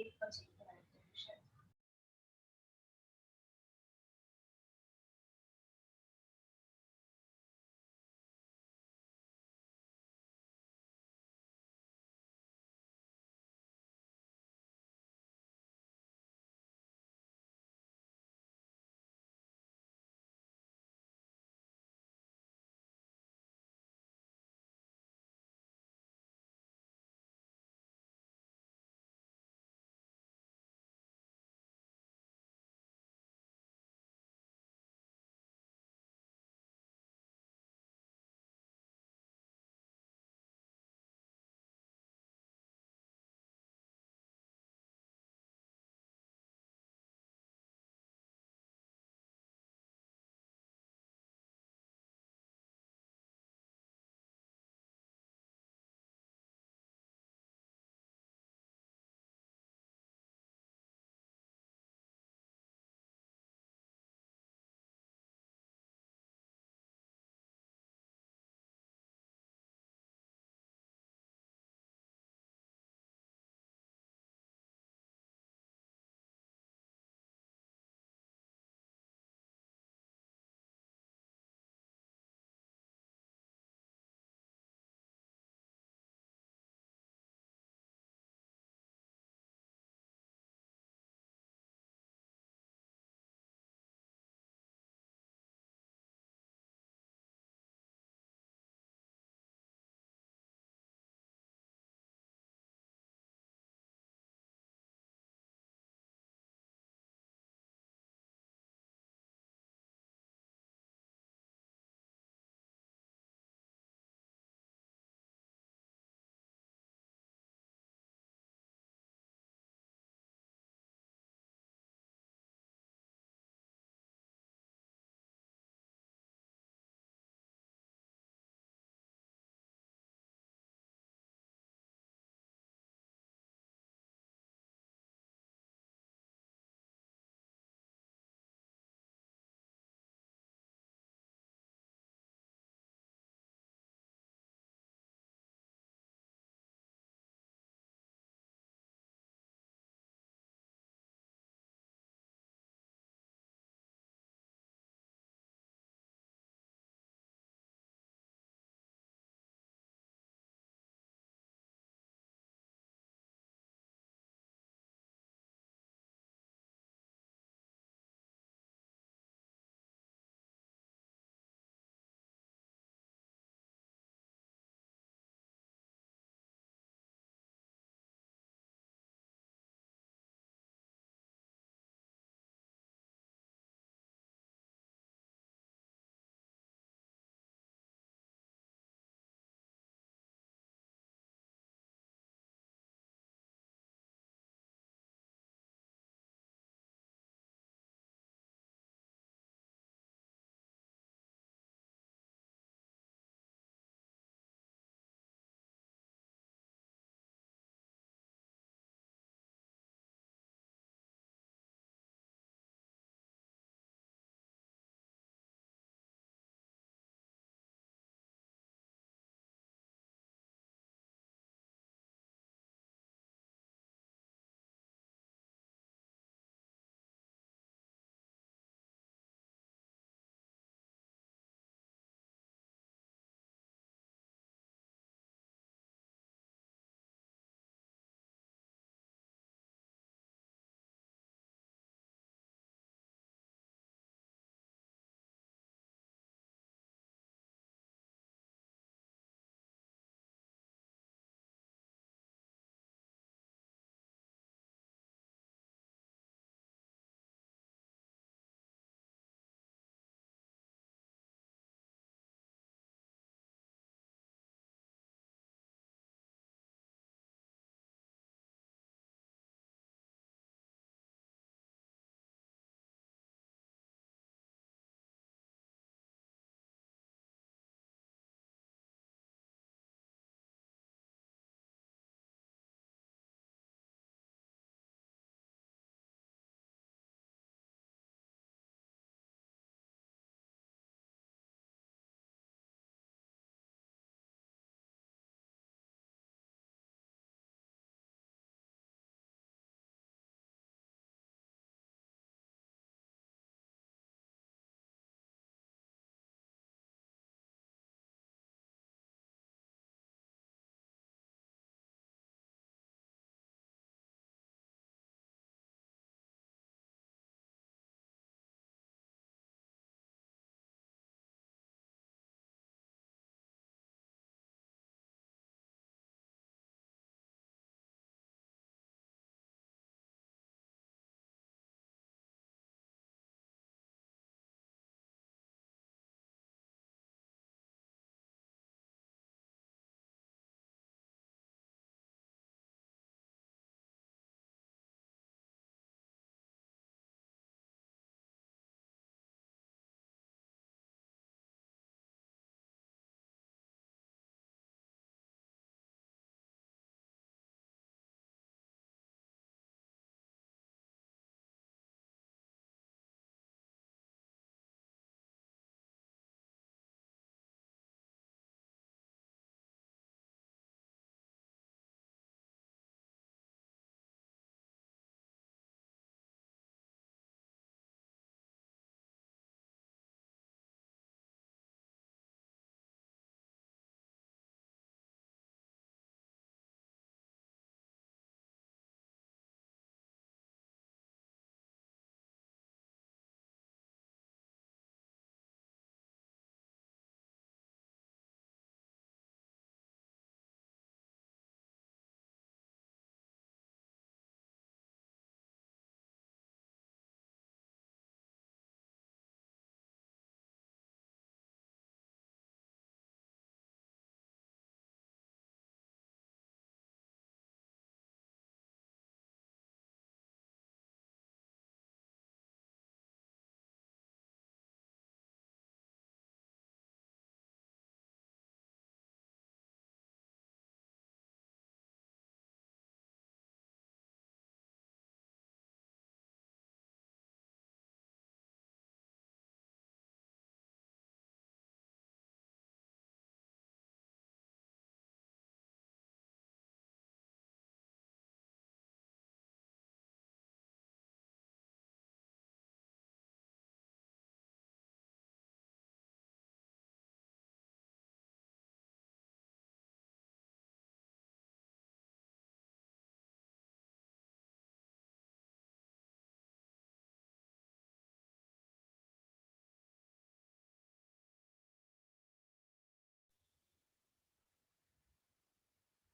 एक बजे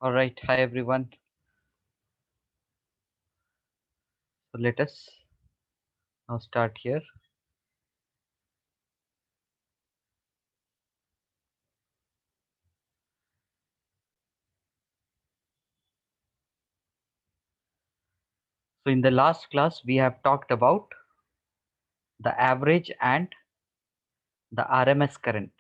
All right, hi everyone. So let us now start here. So in the last class, we have talked about the average and the RMS current.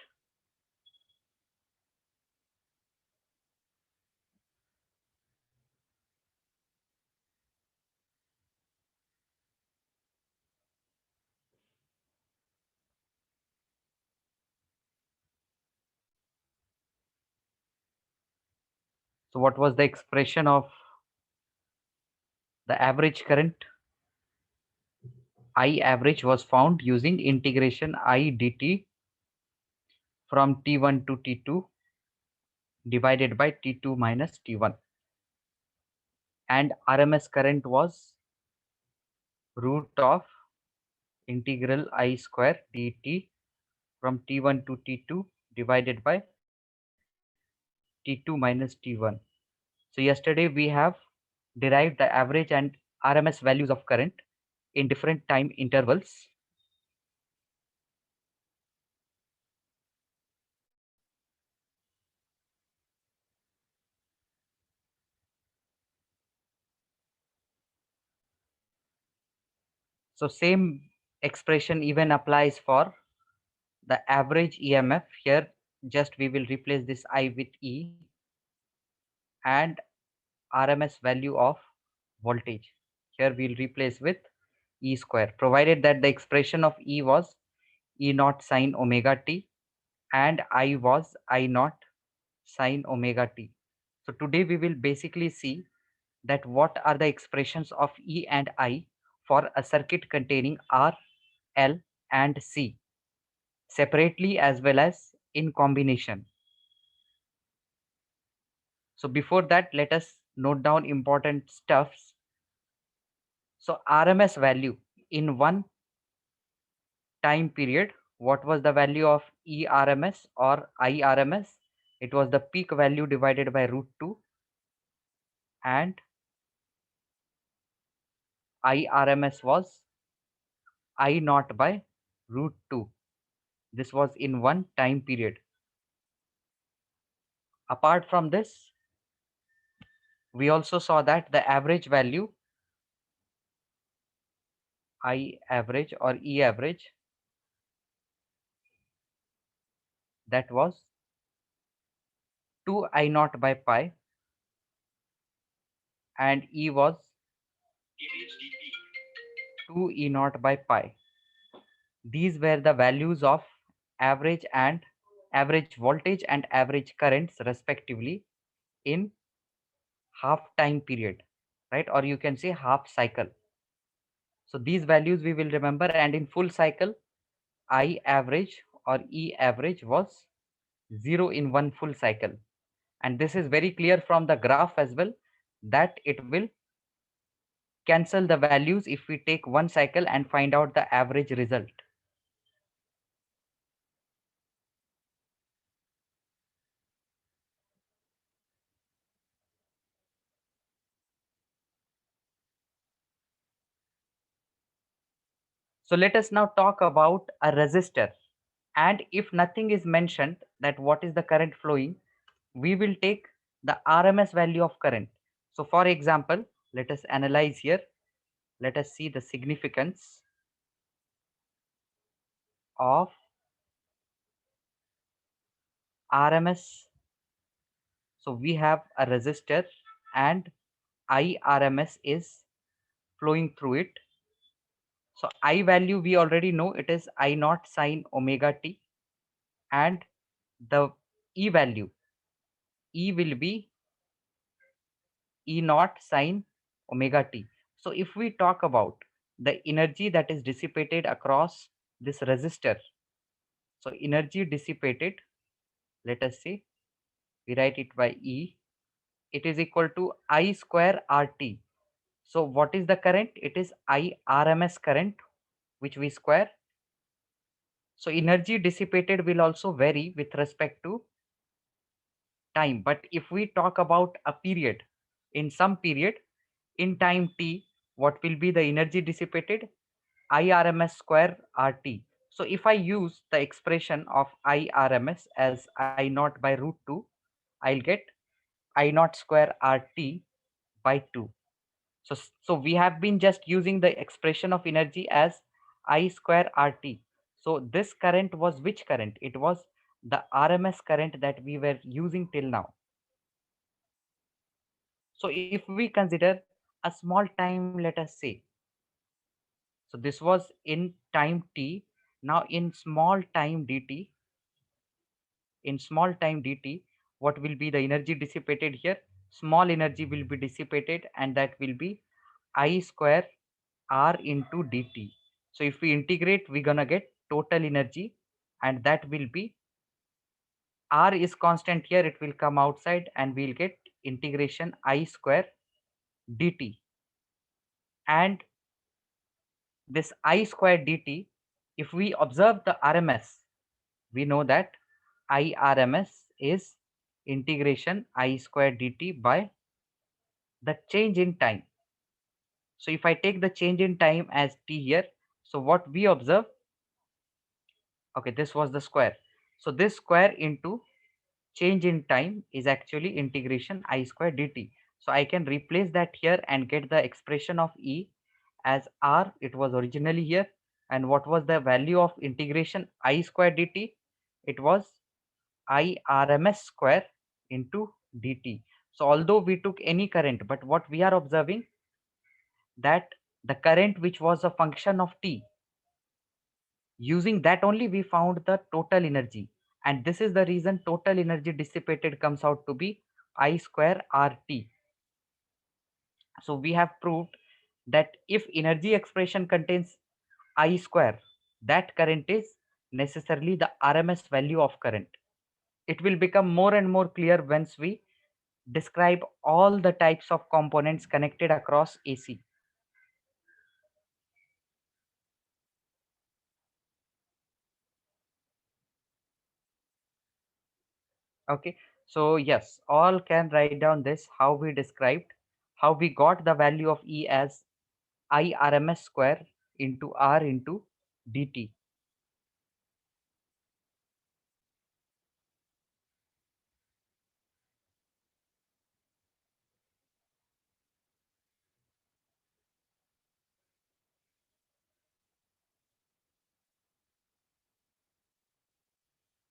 So what was the expression of the average current? I average was found using integration I dt from T1 to T2 divided by T2 minus T1. And RMS current was root of integral I square dt from T1 to T2 divided by T2 minus T1. So yesterday we have derived the average and RMS values of current in different time intervals. So same expression even applies for the average EMF. Here just we will replace this I with E and RMS value of voltage. Here we'll replace with E square, provided that the expression of E was E naught sine omega t and I was I naught sine omega t. So today we will basically see that what are the expressions of E and I for a circuit containing R, L and C separately as well as in combination. So before that, let us note down important stuffs. So RMS value in one time period, what was the value of ERMS or IRMS? It was the peak value divided by root 2, and IRMS was I naught by root 2. This was in one time period. Apart from this, we also saw that the average value I average or E average, that was 2 I naught by pi, and E was 2 E naught by pi. These were the values of average and average voltage and average currents respectively in half time period, right? Or you can say half cycle. So these values we will remember, and in full cycle, I average or E average was 0 in one full cycle. And this is very clear from the graph as well, that it will cancel the values if we take one cycle and find out the average result. So let us now talk about a resistor. And if nothing is mentioned that what is the current flowing, we will take the RMS value of current. So for example, let us analyze here. Let us see the significance of RMS. So we have a resistor and IRMS is flowing through it. So I value we already know, it is I naught sine omega t, and the E value, E will be E naught sine omega t. So if we talk about the energy that is dissipated across this resistor, so energy dissipated, let us say we write it by E, it is equal to I square RT. So what is the current? It is I RMS current, which we square. So energy dissipated will also vary with respect to time. But if we talk about a period, in some period, in time t, what will be the energy dissipated? IRMS square RT. So if I use the expression of IRMS as I naught by root 2, I'll get I naught square RT by 2. So we have been just using the expression of energy as I square RT. So this current was which current? It was the RMS current that we were using till now. So if we consider a small time, let us say, so this was in time t. Now in small time dt, in small time dt, what will be the energy dissipated here? Small energy will be dissipated, and that will be I square R into dt. So if we integrate, we're gonna get total energy, and that will be R is constant here, it will come outside, and we'll get integration I square dt. And this I square dt, if we observe the RMS, we know that IRMS is integration I square dt by the change in time. So if I take the change in time as t here, so what we observe, okay, this was the square. So this square into change in time is actually integration I square dt. So I can replace that here and get the expression of E as R. It was originally here. And what was the value of integration I square dt? It was IRMS square into dt. So although we took any current, but what we are observing, that the current which was a function of t, using that only we found the total energy. And this is the reason total energy dissipated comes out to be I square RT. So we have proved that if energy expression contains I square, that current is necessarily the RMS value of current. It will become more and more clear once we describe all the types of components connected across AC. Okay, so yes, all can write down this how we described, how we got the value of E as IRMS square into R into dt.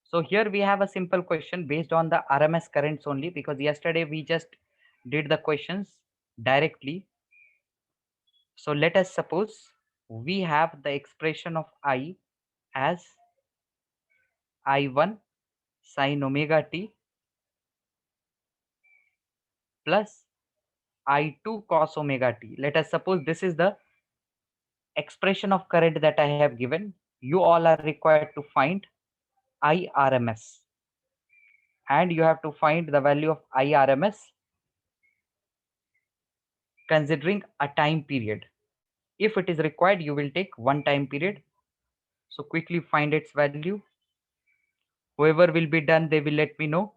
So here we have a simple question based on the RMS currents only, because yesterday we just did the questions directly. So let us suppose we have the expression of I as I1 sin omega t plus I2 cos omega t. Let us suppose this is the expression of current that I have given. You all are required to find IRMS, and you have to find the value of IRMS considering a time period. If it is required, you will take one time period. So quickly find its value. Whoever will be done, they will let me know.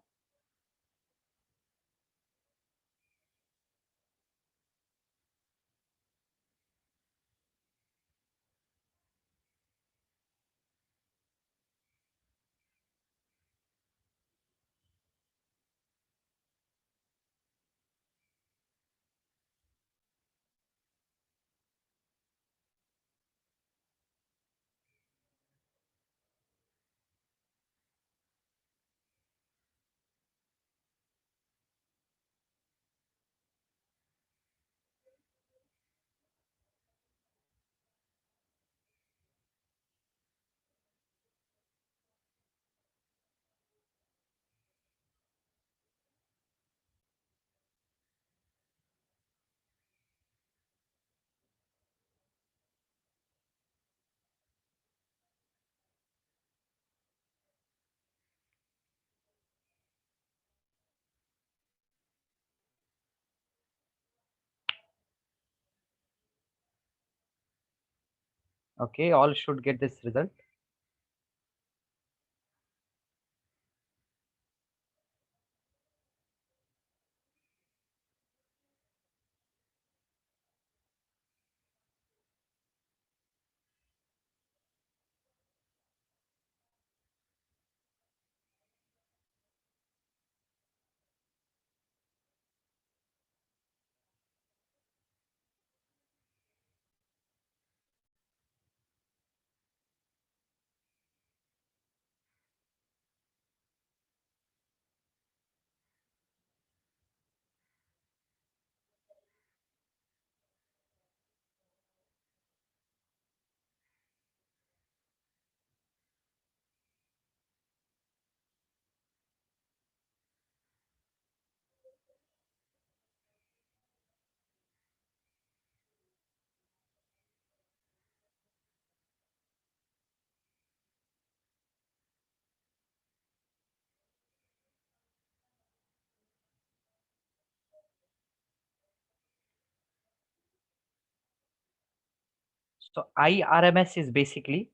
Okay, all should get this result. So IRMS is basically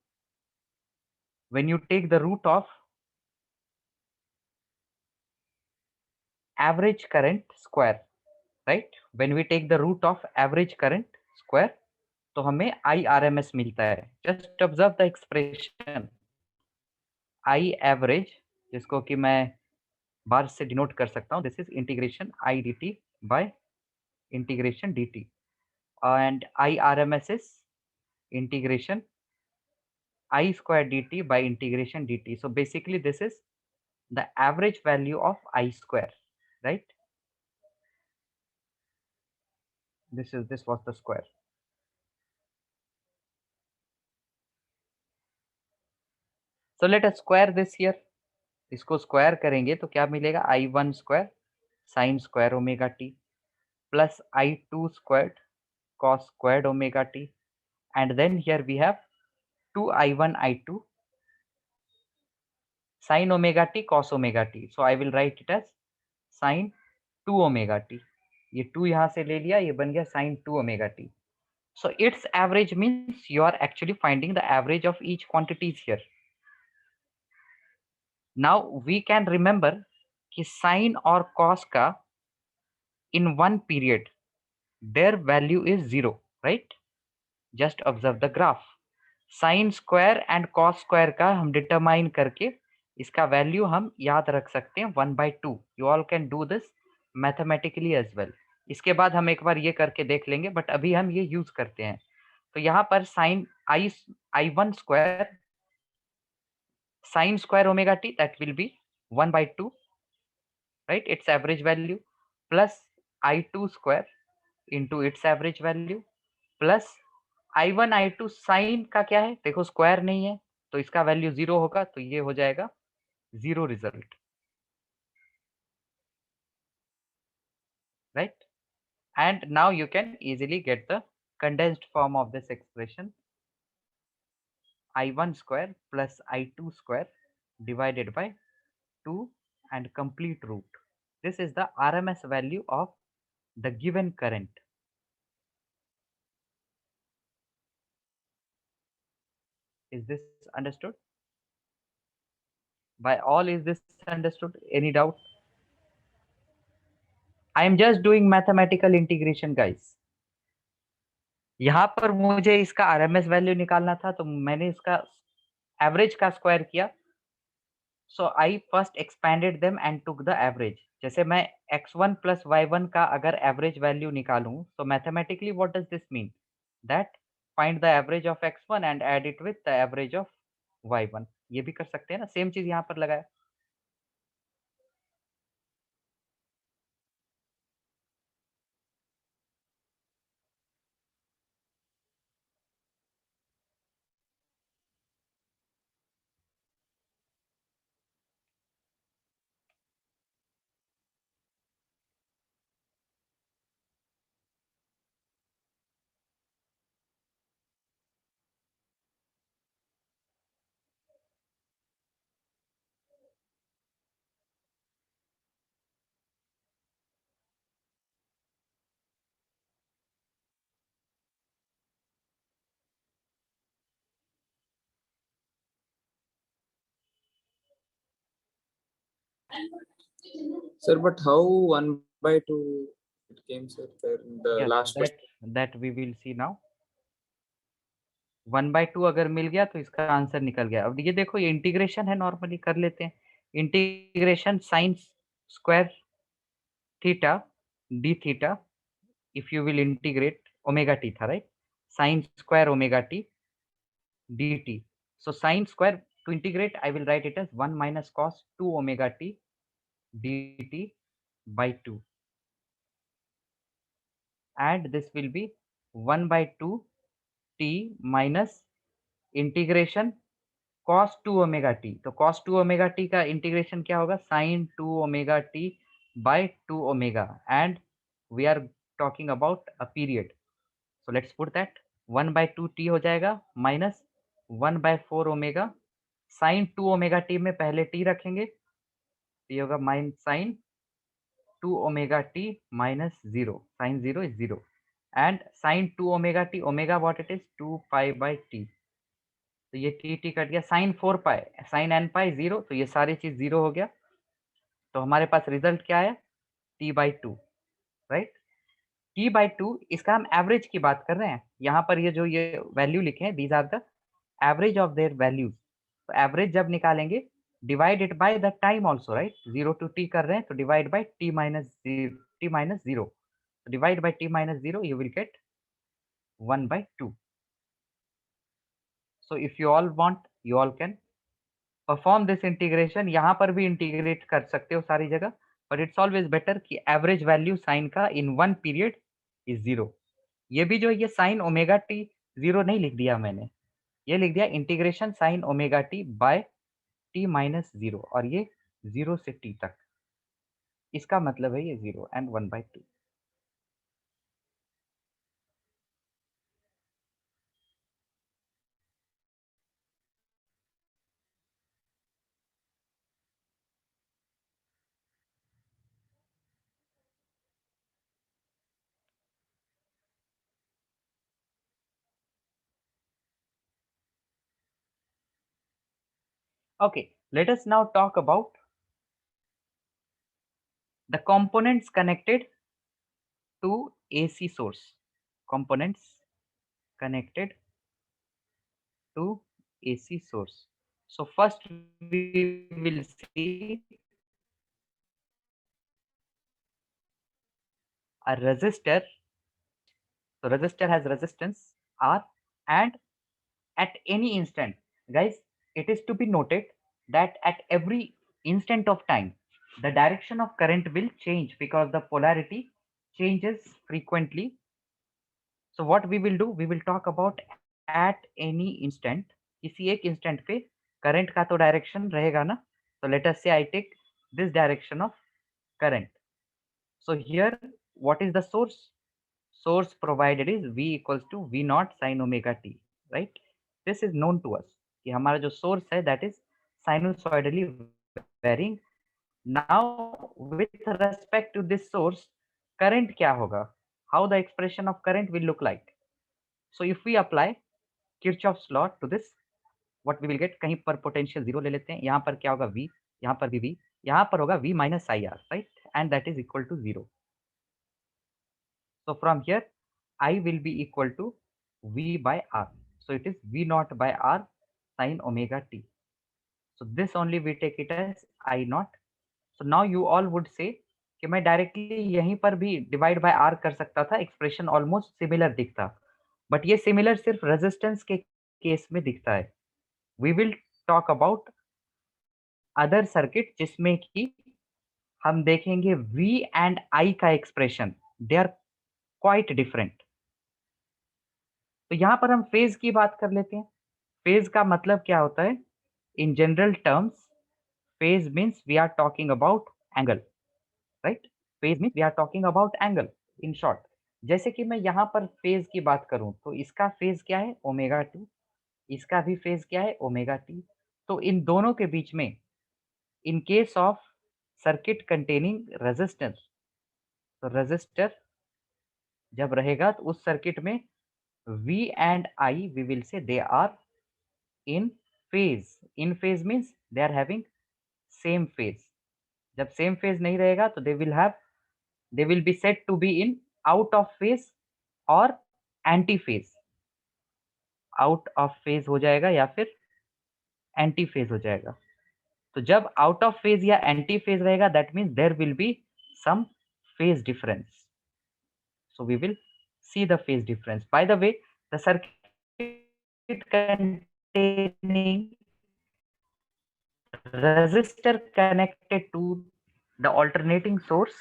when you take the root of average current square, right? When we take the root of average current square, तो हमें IRMS मिलता है. Just observe the expression I average, जिसको कि मैं बार से denote कर सकता हूँ. This is integration I dt by integration dt, and IRMS is integration I square dt by integration dt. So basically this is the average value of I square, right? This was the square. So let us square this here. इसको square करेंगे तो क्या मिलेगा? I1 square sine square omega T plus I2 squared cos squared omega t, and then here we have 2I1 I2 sin omega t cos omega t. So I will write it as sin 2 omega t. ये 2 यहाँ से ले लिया, ये बन गया sin 2 omega t. So its average means you are actually finding the average of each quantities here. Now we can remember कि sin और cos का in one period their value is 0, right? Just observe the graph. Sin square and cos square का हम determine करके इसका value हम याद रख सकते हैं 1/2. You all can do this mathematically as well. इसके बाद हम एक बार ये करके देख लेंगे, बट अभी हम ये यूज करते हैं. तो यहाँ पर sin I1 square sin square omega t, that will be 1/2, right? Its average value plus I2 square into its average value plus I1 I2 sine का क्या है? देखो स्क्वायर नहीं है तो इसका वैल्यू 0 होगा, तो ये हो जाएगा 0 result, right? And now you can easily get the condensed form of this expression. I1 square plus I2 square divided by 2 and complete root. This is the RMS value of the given current. Is this understood? By all, is this understood? Any doubt? I am just doing mathematical integration, guys. यहाँ पर मुझे इसका RMS value निकालना था, तो मैंने इसका average का स्क्वायर किया. So I first expanded them and took the average. जैसे मैं x1 प्लस y1 का अगर एवरेज वैल्यू निकालूं, तो mathematically what does this mean? That find the average of x1 and add it with the average of y1. ये भी कर सकते हैं ना, सेम चीज यहाँ पर लगाया. Sir, but how 1/2 it came, sir, there in the Yes, last question? that we will see now. 1/2 अगर मिल गया तो इसका आंसर निकल गया. अब ये देखो, ये इंटीग्रेशन है, नॉर्मली कर लेते हैं. Integration sine square theta D theta, if you will integrate omega t था, right? Sin square omega t dt. So sin square, to integrate I will write it as 1 minus cos 2 omega t dt by 2, and this will be 1/2 t minus integration cos 2 omega T. तो cos 2 omega T का integration क्या होगा? sin 2 omega T by 2 omega, and we are talking about a period. So let's put that 1/2 t हो जाएगा minus 1/4 omega. sin 2 omega T में पहले t रखेंगे, तो ये होगा sin 2 omega T minus 0. sin 0 is 0, and sin 2 omega t, omega what it is 2 pi by t, तो ये t कट गया, sin 4 pi, sin n pi 0, तो ये सारी चीज 0 हो गया, तो हमारे पास रिजल्ट क्या है t by 2, right. t by 2 इसका हम एवरेज की बात कर रहे हैं, यहाँ पर ये जो ये वैल्यू लिखे हैं these are the average of their values, तो एवरेज जब निकालेंगे divide it by the time also, right, 0 to t कर रहे हैं तो divide by t minus 0, divide by t minus 0 you will get 1 by 2. So if you all want, you all can perform this integration, यहाँ पर भी integrate कर सकते हो सारी जगह, बट इट्स ऑलवेज बेटर कि एवरेज वैल्यू साइन का इन वन पीरियड इज 0। ये भी जो ये साइन ओमेगा टी 0 नहीं लिख दिया मैंने, ये लिख दिया integration sine omega t by t minus 0, और ये 0 से t तक, इसका मतलब है ये 0 and 1 by 2। Okay, let us now talk about the components connected to AC source. Components connected to AC source. So first we will see a resistor. So resistor has resistance R, and at any instant, guys, it is to be noted that at every instant of time, the direction of current will change because the polarity changes frequently. So what we will do, we will talk about at any instant, किसी एक instant पे current का तो direction रहेगा ना, so let us say I take this direction of current. So here what is the source? Source provided is V equals to V naught sin omega t, right? This is known to us कि हमारा जो source है that is sinusoidally varying. Now with respect to this source, current क्या होगा? How the expression of current will look like? So if we apply Kirchhoff's law to this, what we will get, कहीं पर potential 0 ले लेते हैं, यहाँ पर क्या होगा V, यहाँ पर भी V, यहाँ पर होगा V minus IR, right? And that is equal to 0. So from here, I will be equal to V by R. So it is V naught by R sin omega t. So this only we take it as I naught. So now you all would say कि मैं directly यहीं पर भी divide by are कर सकता था, expression almost similar दिखता, but ये सिमिलर सिर्फ रेजिस्टेंस के केस में दिखता है। We will talk about other circuit जिसमें कि हम देखेंगे V एंड I का expression, they are quite different. तो यहाँ पर हम फेज की बात कर लेते हैं। फेज का मतलब क्या होता है? In general terms, phase means we are talking about angle, right? Phase means we are talking about angle in short. जैसे कि मैं यहाँ पर फेज की बात करूं तो इसका फेज क्या है ओमेगा टी, इसका भी फेज क्या है ओमेगा टी। तो इन दोनों के बीच में in case of circuit containing resistance, तो रेजिस्टर जब रहेगा तो उस सर्किट में V and I we will say they are in phase. In phase means they are having same phase. जब same phase नहीं रहेगा तो they will be said to be in out of phase or anti phase. Out of phase हो जाएगा या फिर anti phase हो जाएगा। तो जब out of phase या anti phase रहेगा that means there will be some phase difference. So we will see the phase difference. By the way, the circuit containing resistor connected to the alternating source,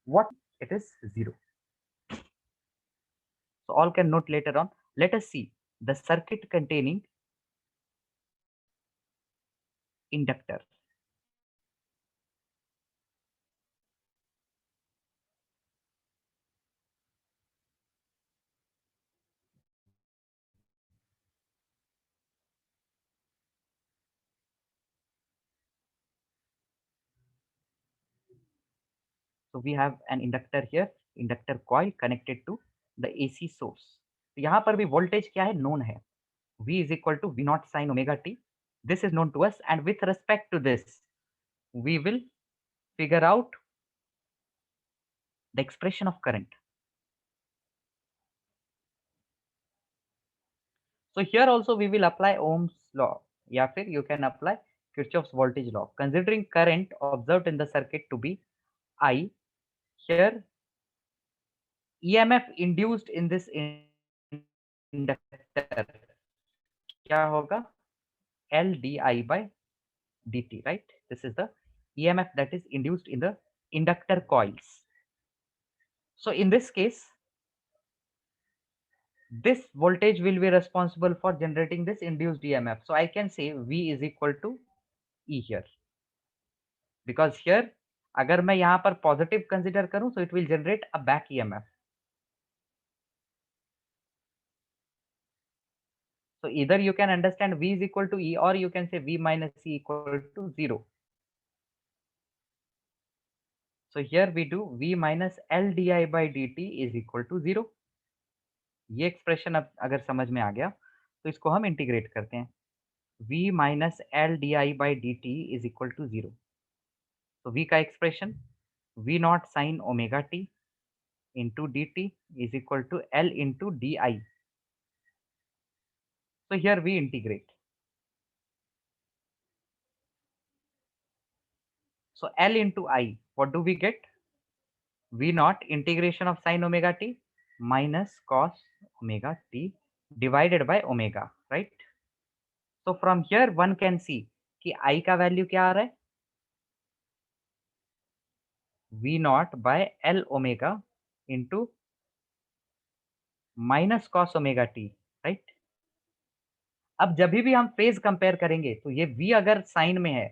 what it is 0. So all can note later on. Let us see the circuit containing inductor. So we have an inductor here, inductor coil connected to the AC source. यहाँ पर भी voltage क्या है, known है, V is equal to V naught sin omega t. This is known to us, and with respect to this, we will figure out the expression of current. So here also we will apply Ohm's law, या फिर you can apply Kirchhoff's voltage law. Considering current observed in the circuit to be I, here EMF induced in this inductor क्या होगा, L di by dt, right? This is the EMF that is induced in the inductor coils. So in this case, this voltage will be responsible for generating this induced EMF. So I can say V is equal to E here, because here अगर मैं यहाँ पर positive consider करूं, so it will generate a back EMF. So either you can understand V is equal to E, or you can say V minus E equal to 0. So here we do V minus L di by dt is equal to 0. ये expression अब अगर समझ में आ गया तो इसको हम integrate करते हैं. V minus L di by dt is equal to 0. तो V का expression V not sine omega t into dt is equal to L into di. So here we integrate. So L into I, what do we get? V naught integration of sin omega t minus cos omega t divided by omega, right? So from here one can see कि I का value क्या आ रहा है, V naught by L omega into minus cos omega t, right? अब जब भी हम phase compare करेंगे तो ये V अगर साइन में है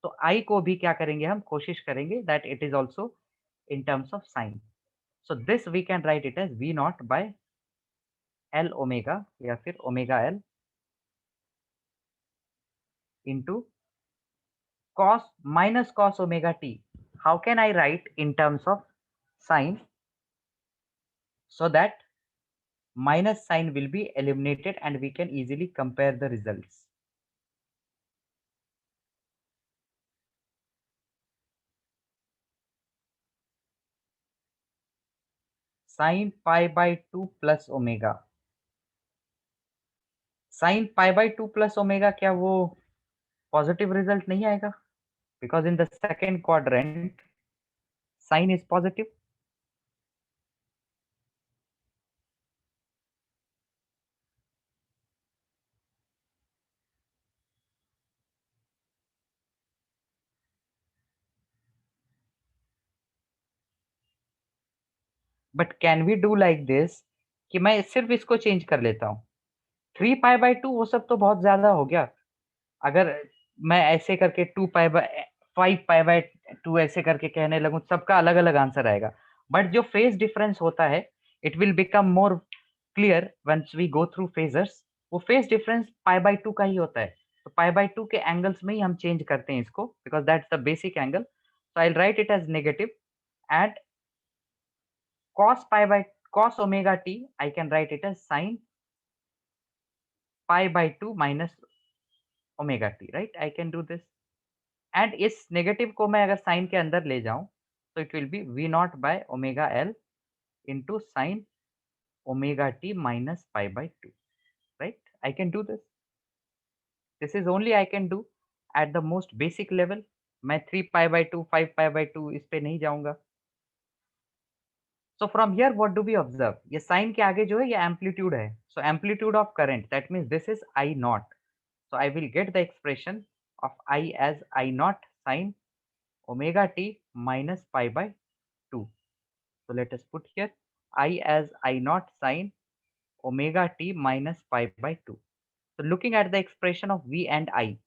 तो I को भी क्या करेंगे, हम कोशिश करेंगे that it is also in terms of sin. So this we can write it as V naught by L omega या फिर omega L into cos minus cos omega t. How can I write in terms of sin, so that minus sign will be eliminated and we can easily compare the results. Sin pi by 2 plus omega. Sin pi by 2 plus omega, क्या वो positive result नहीं आएगा? Because in the second quadrant sin is positive. But can we do like this कि मैं सिर्फ इसको change कर लेता हूँ. 3 पाई बाई 2 वो सब तो बहुत ज्यादा हो गया. अगर मैं ऐसे करके 2 पाई बाई 5 पाई बाई 2 ऐसे करके कहने लगूं, सबका अलग अलग आंसर आएगा. बट जो फेज डिफरेंस होता है, it will become more clear once we go through phasors. वो फेज डिफरेंस पाई बाई 2 का ही होता है. तो पाई बाई 2 के एंगल्स में ही हम चेंज करते हैं इसको, because that's the basic angle. So I will write it as negative, and cos omega t I can write it as sin pi by 2 minus omega t, right? I can do this. And इस negative को मैं अगर sign के अंदर ले जाऊं तो it will be V not by omega L into sin omega t minus pi by 2, right? I can do this. This is only I can do at the most basic level. मैं 3 pi by 2 5 pi by 2 इस पे नहीं जाऊंगा. So from here what do we observe? ये sign के आगे जो है ये एम्पलीट्यूड है. So amplitude of current, that means this is I naught. So I will get the expression of I as I naught sin omega t minus pi by 2. So let us put here I as I naught sin omega t minus pi by 2. So looking at the expression of V and I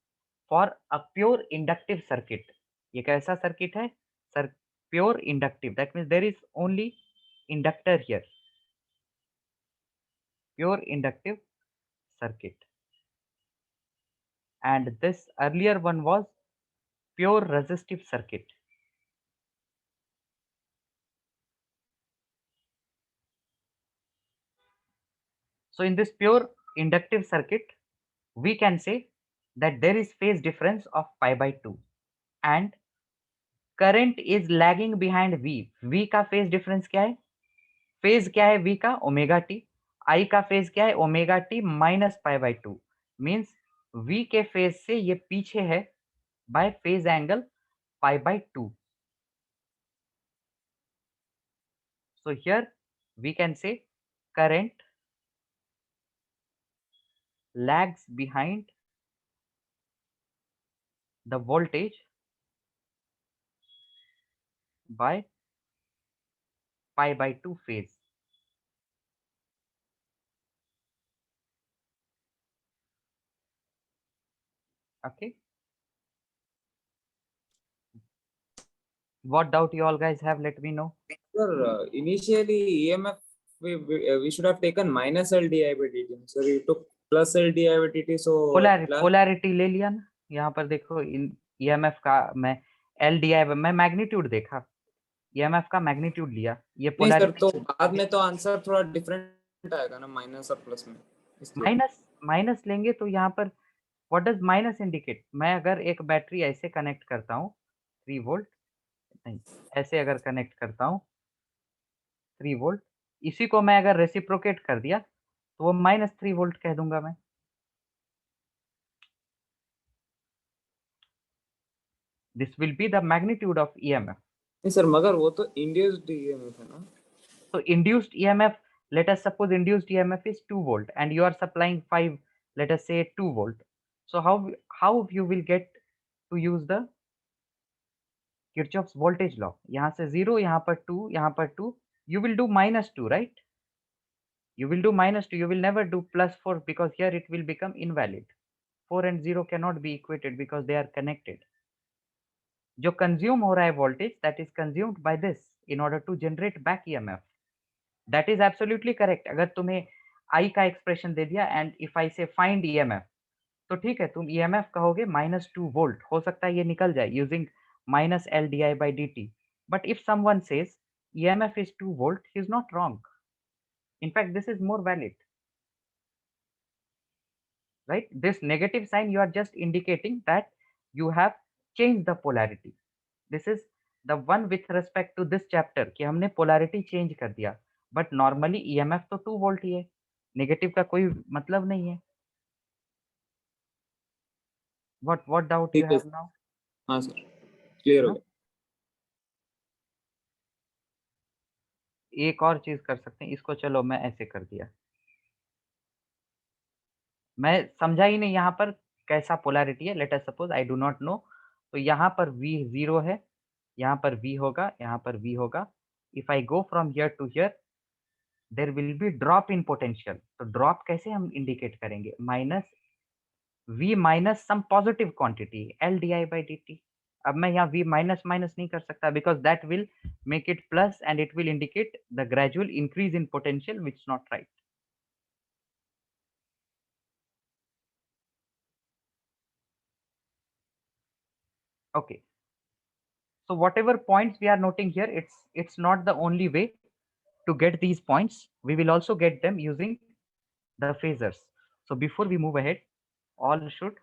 for a pure inductive circuit, ये कैसा circuit है? Sir, pure inductive. That means there is only inductor here. Pure inductive circuit. And this earlier one was pure resistive circuit. So in this pure inductive circuit, we can say that there is phase difference of pi by 2 and current is lagging behind V. V का phase difference क्या है? phase क्या है V का? Omega T. I का phase क्या है? Omega T minus pi by 2. Means V के phase से ये पीछे है by phase angle pi by 2. So here we can say current lags behind the voltage by pi by 2 phase. Okay. What doubt you all guys have? Let me know. Sir, initially EMF we should have taken minus LDI by dt. Sir, you took plus LDI by dt. So polarity ले लिया ना. यहाँ पर देखो EMF का मैं LDI मैं magnitude देखा. EMF का मैग्नीट्यूड लिया. ये नहीं सर, पोलैरिटी तो बाद में तो आंसर थोड़ा डिफरेंट आएगा ना, माइनस और प्लस में. माइनस लेंगे तो यहाँ पर व्हाट डज माइनस इंडिकेट? मैं अगर एक बैटरी ऐसे कनेक्ट करता हूँ 3 वोल्ट, नहीं ऐसे अगर कनेक्ट करता हूँ 3 वोल्ट, इसी को मैं अगर रेसिप्रोकेट कर दिया तो वो -3 वोल्ट कह दूंगा मैं. This will be the magnitude of EMF. नहीं सर, मगर वो तो इंड्यूस्ड EMF है ना. So induced EMF, let us suppose induced EMF is 2 volt and you are supplying 5, let us say 2 volt. So how you will get to use the Kirchhoff's voltage law? यहाँ से 0, यहाँ पर 2, यहाँ पर 2, you will do -2, right? You will do -2, you will never do +4 because here it will become invalid. 4 and 0 cannot be equated because they are connected. जो consume हो रहा है voltage, that is consumed by this in order to generate back EMF. That is absolutely correct. अगर तुम्हें I का expression दे दिया and if I से find EMF, तो ठीक है, तुम EMF कहोगे -2 वोल्ट, हो सकता है ये निकल जाए using -LDI/dt. But if someone says EMF is 2 volt, he is not wrong. In fact, this is more valid, right? This negative sign you are just indicating that you have changed the polarity. This is the one with respect to this chapter कि हमने polarity change कर दिया, but normally EMF तो 2 volt ही है, negative का कोई मतलब नहीं है. What doubt you ठीक है. have now? हाँ सर, क्लियर हो हाँ? गया. एक और चीज कर सकते हैं इसको. चलो मैं ऐसे कर दिया, मैं समझा ही नहीं यहाँ पर कैसा पोलैरिटी है. Let us suppose I do not know. तो यहाँ पर V 0 है, यहाँ पर V होगा, यहाँ पर V होगा. If I go from here to here there will be drop in potential. तो ड्रॉप कैसे हम इंडिकेट करेंगे? V minus some positive quantity LDI/dt. अब मैं यहाँ V माइनस माइनस नहीं कर सकता because that will make it plus and it will indicate the gradual increase in potential, which is not right. Okay, so whatever points we are noting here, it's not the only way to get these points. We will also get them using the phasors. So before we move ahead, all should,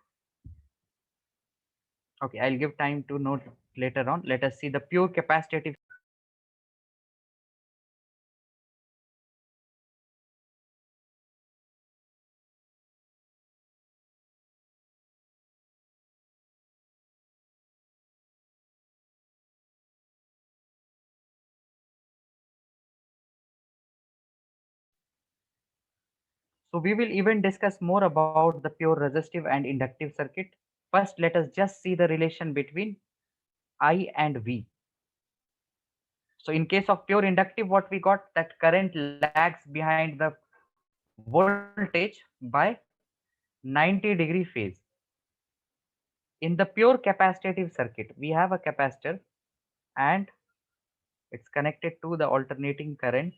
okay, I'll give time to note later on. Let us see the pure capacitive. So we will even discuss more about the pure resistive and inductive circuit. First, let us just see the relation between I and V. So in case of pure inductive, what we got, that current lags behind the voltage by 90-degree phase. In the pure capacitive circuit, we have a capacitor and it's connected to the alternating current.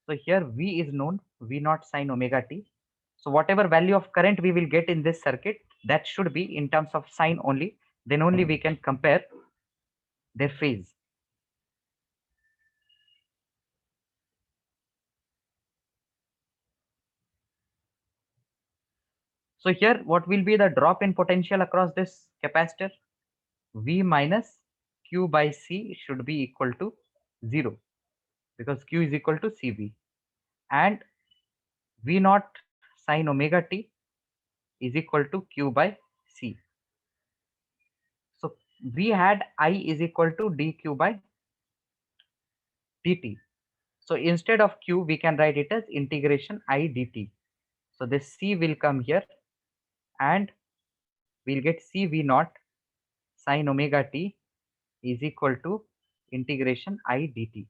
So here V is known, V naught sine omega t. So whatever value of current we will get in this circuit, that should be in terms of sine only. Then only we can compare their phase. So here, what will be the drop in potential across this capacitor? V minus Q by C should be equal to 0 because Q is equal to CV, and V naught sine omega t is equal to Q by C. So we had I is equal to dQ by dt. So instead of Q, we can write it as integration I dt. So this C will come here and we'll get CV naught sine omega t is equal to integration I dt.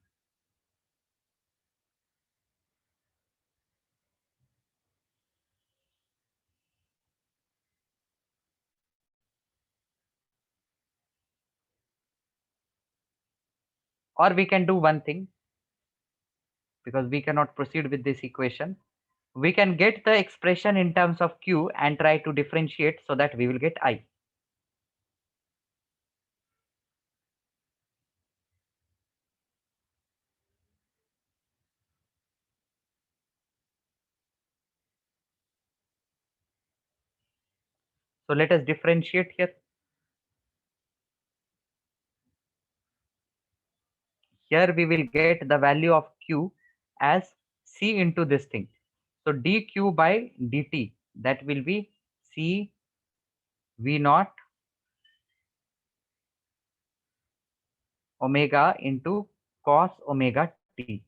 Or we can do one thing, because we cannot proceed with this equation. We can get the expression in terms of Q and try to differentiate so that we will get I. So let us differentiate here. Here we will get the value of Q as C into this thing. So dQ by dt, that will be C V naught omega into cos omega t.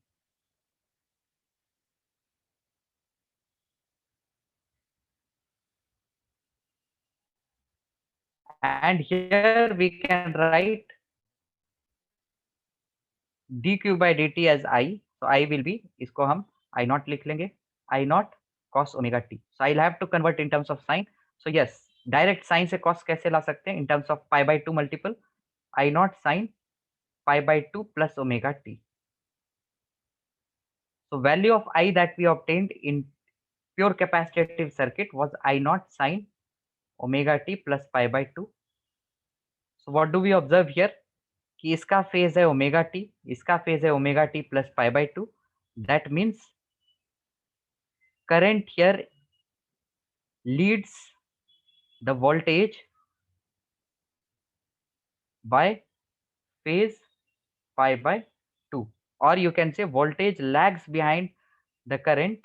And here we can write dq by dt as I. So I will be, इसको हम I naught लिख लेंगे, I naught cos omega t. So I'll have to convert in terms of sine. So yes, direct sine से cos कैसे ला सकते हैं? In terms of pi by 2 multiple I naught sine pi by 2 plus omega t. So value of I that we obtained in pure capacitive circuit was I naught sine omega t plus pi by 2. So what do we observe here? कि इसका phase है omega T, इसका phase है omega T plus pi by 2. That means current here leads the voltage by phase pi by 2, or you can say voltage lags behind the current,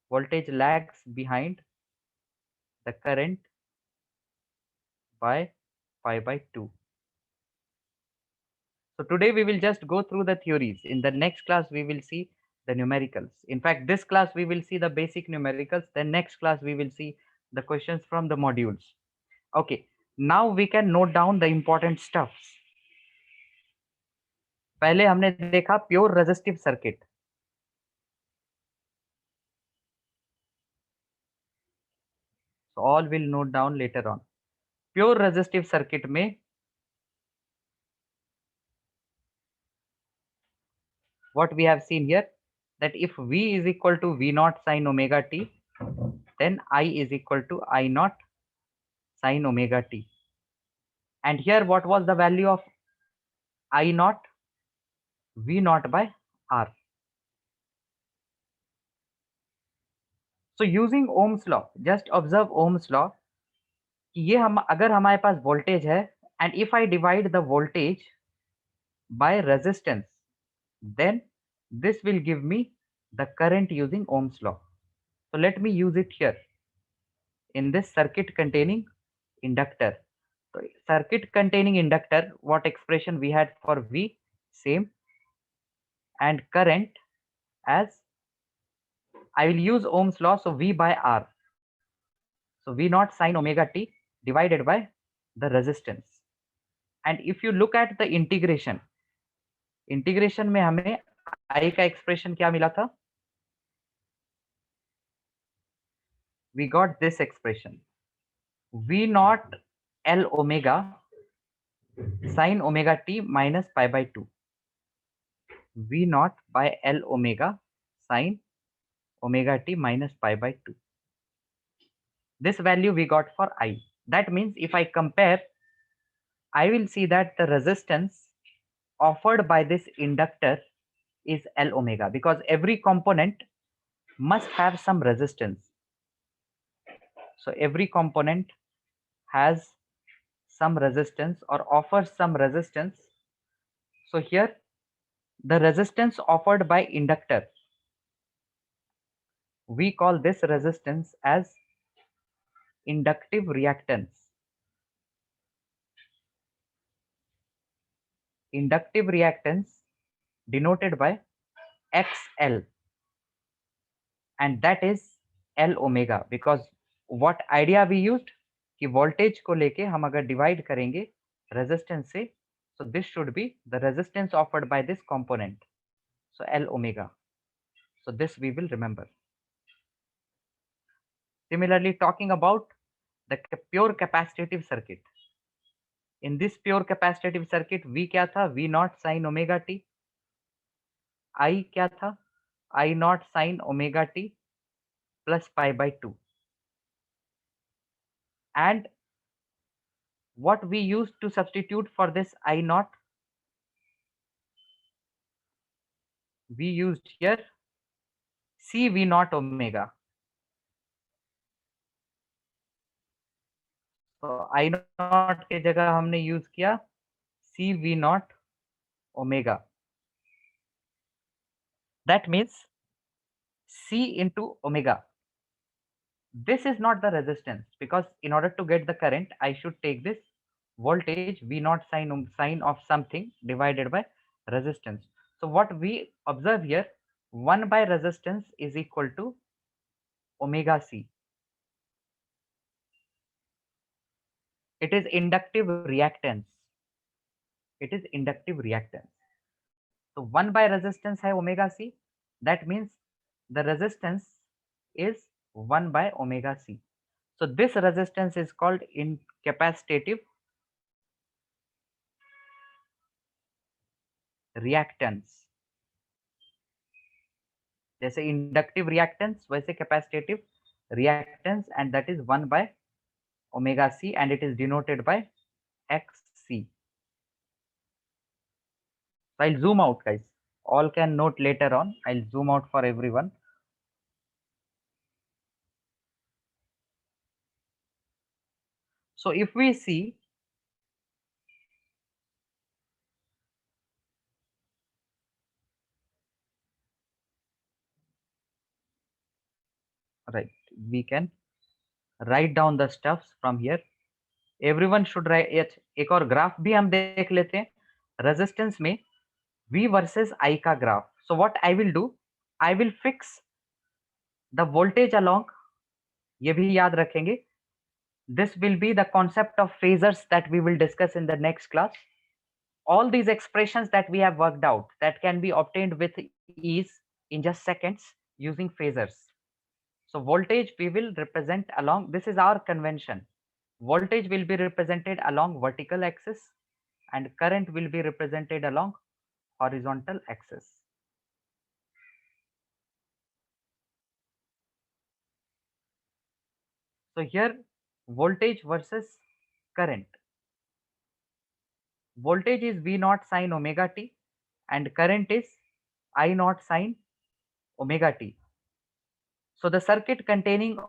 voltage lags behind the current by pi by 2. So today we will just go through the theories. In the next class we will see the numericals. In fact, this class we will see the basic numericals, then next class we will see the questions from the modules. Okay, now we can note down the important stuffs. पहले हमने देखा pure resistive circuit. So all will note down later on. Pure resistive circuit में what we have seen here, that if V is equal to V naught sine omega t, then I is equal to I naught sine omega t. And here what was the value of I naught? V naught by R. So using Ohm's law, just observe Ohm's law. ये हम अगर हमारे पास voltage है, and if I divide the voltage by resistance, then this will give me the current using Ohm's law. So let me use it here in this circuit containing inductor. So circuit containing inductor, what expression we had for V? Same. And current as, I will use Ohm's law, so V by R. So V naught sine omega t divided by the resistance. And if you look at the integration में हमें I का expression क्या मिला था? We got this expression, V naught L omega sine omega t minus pi by 2. V naught by L omega sine omega t minus pi by 2. This value we got for I. That means if I compare, I will see that the resistance offered by this inductor is L omega, because every component must have some resistance. So every component has some resistance or offers some resistance. So here the resistance offered by inductor, we call this resistance as inductive reactance. Inductive reactance denoted by XL, and that is L omega, because what idea we used कि voltage को लेके हम अगर divide करेंगे resistance से, so this should be the resistance offered by this component, so L omega. So this we will remember. Similarly, talking about the pure capacitive circuit. In this pure capacitive circuit, V क्या था? V naught sin omega t. I क्या था? I naught sin omega t plus pi by 2. And what we used to substitute for this I naught? We used here C V naught omega. So I naught के जगह हमने use किया C V naught omega. That means C into omega. This is not the resistance, because in order to get the current, I should take this voltage V naught sine of something divided by resistance. So what we observe here, 1 by resistance is equal to omega C. It is inductive reactance. It is inductive reactance. So 1 by resistance है omega C. That means the resistance is 1 by omega C. So this resistance is called capacitive reactance. जैसे inductive reactance वैसे capacitive reactance, and that is 1 by omega C, and it is denoted by XC. So I'll zoom out, guys. All can note later on. I'll zoom out for everyone. So if we see, right, we can write down the stuffs from here. Everyone should write it. एक और graph भी हम देख लेते हैं resistance में V versus I का graph. So what I will do, I will fix the voltage along, ये भी याद रखेंगे. This will be the concept of phasors that we will discuss in the next class. All these expressions that we have worked out, that can be obtained with ease in just seconds using phasors. So voltage we will represent along, this is our convention. Voltage will be represented along vertical axis and current will be represented along horizontal axis. So here voltage versus current. Voltage is V naught sine omega t and current is I naught sine omega t. So the circuit containing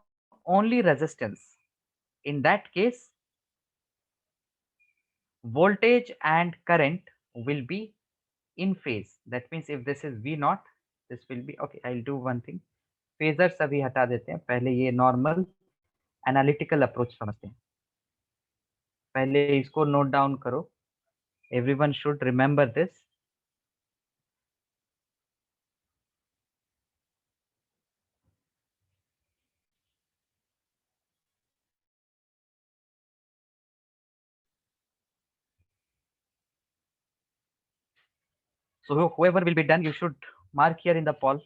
only resistance, in that case voltage and current will be in phase. That means if this is V naught, this will be okay. I'll do one thing. Phasors अभी हटा देते हैं, पहले ये normal analytical approach समझते हैं. पहले इसको note down करो. Everyone should remember this. So whoever will be done, you should mark here in the poll.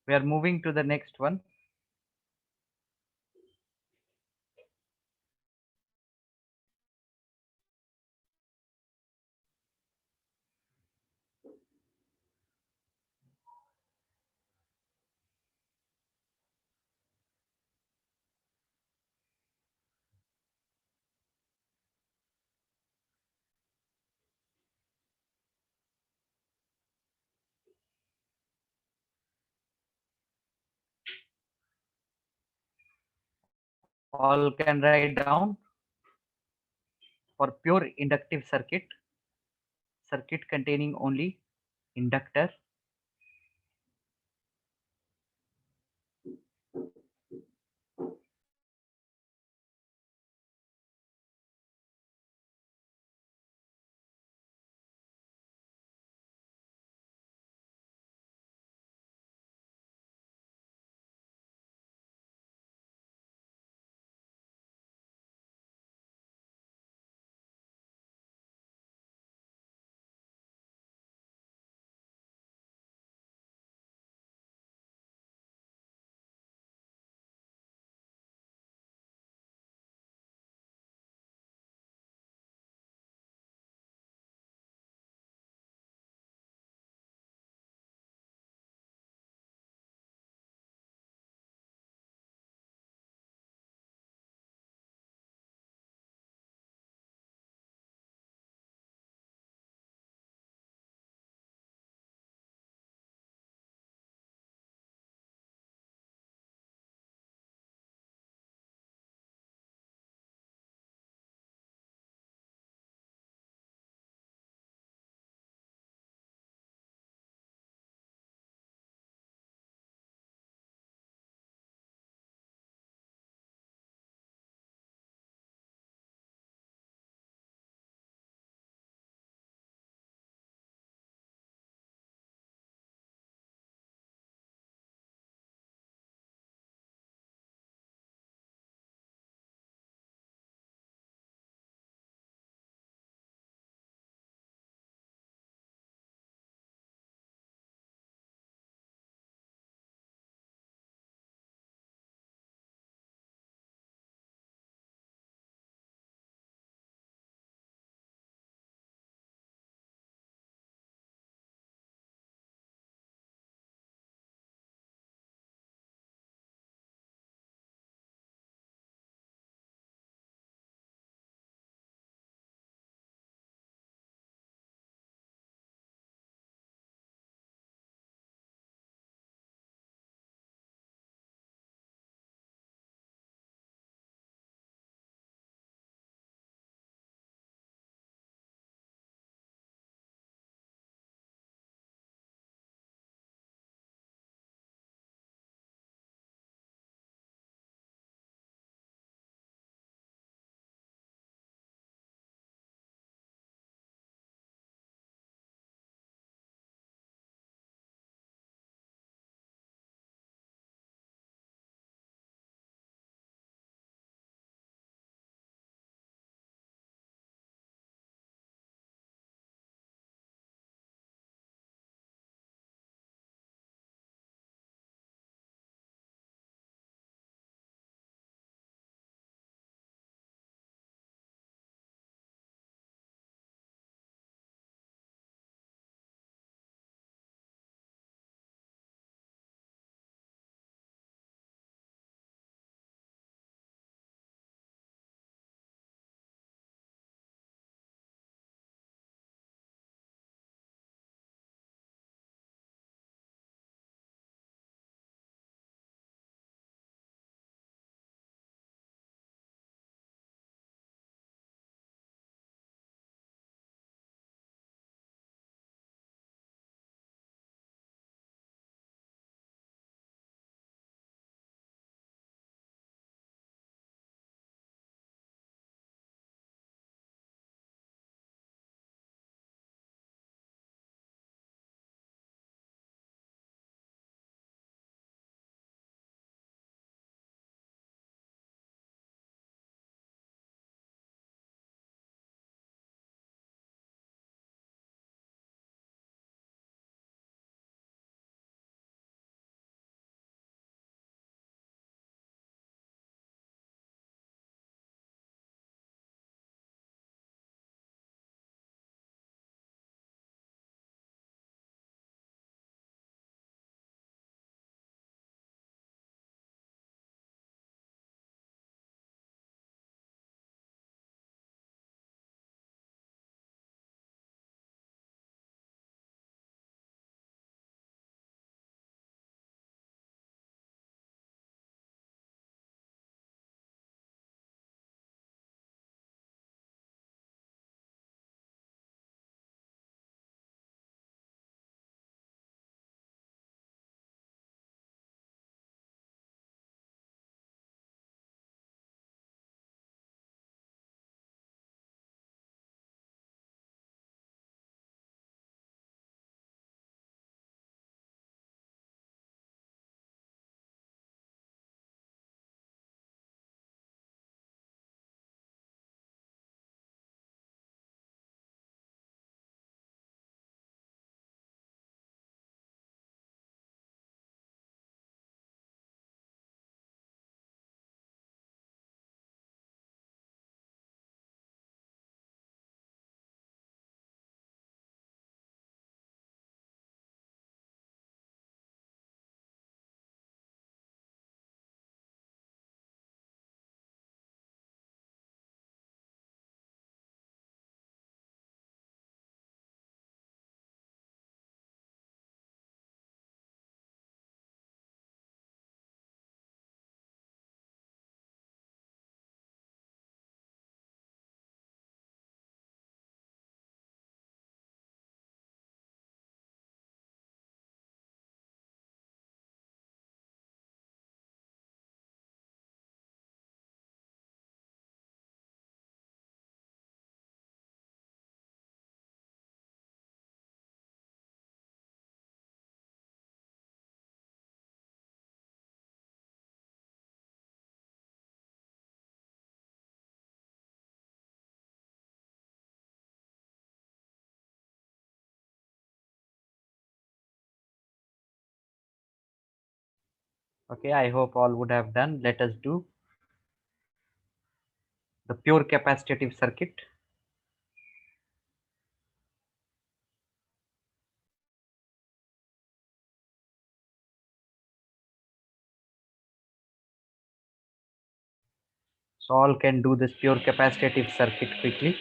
We are moving to the next one. All can write down. For pure inductive circuit, circuit containing only inductor, Okay, I hope all would have done. Let us do the pure capacitive circuit. So all can do this pure capacitive circuit quickly.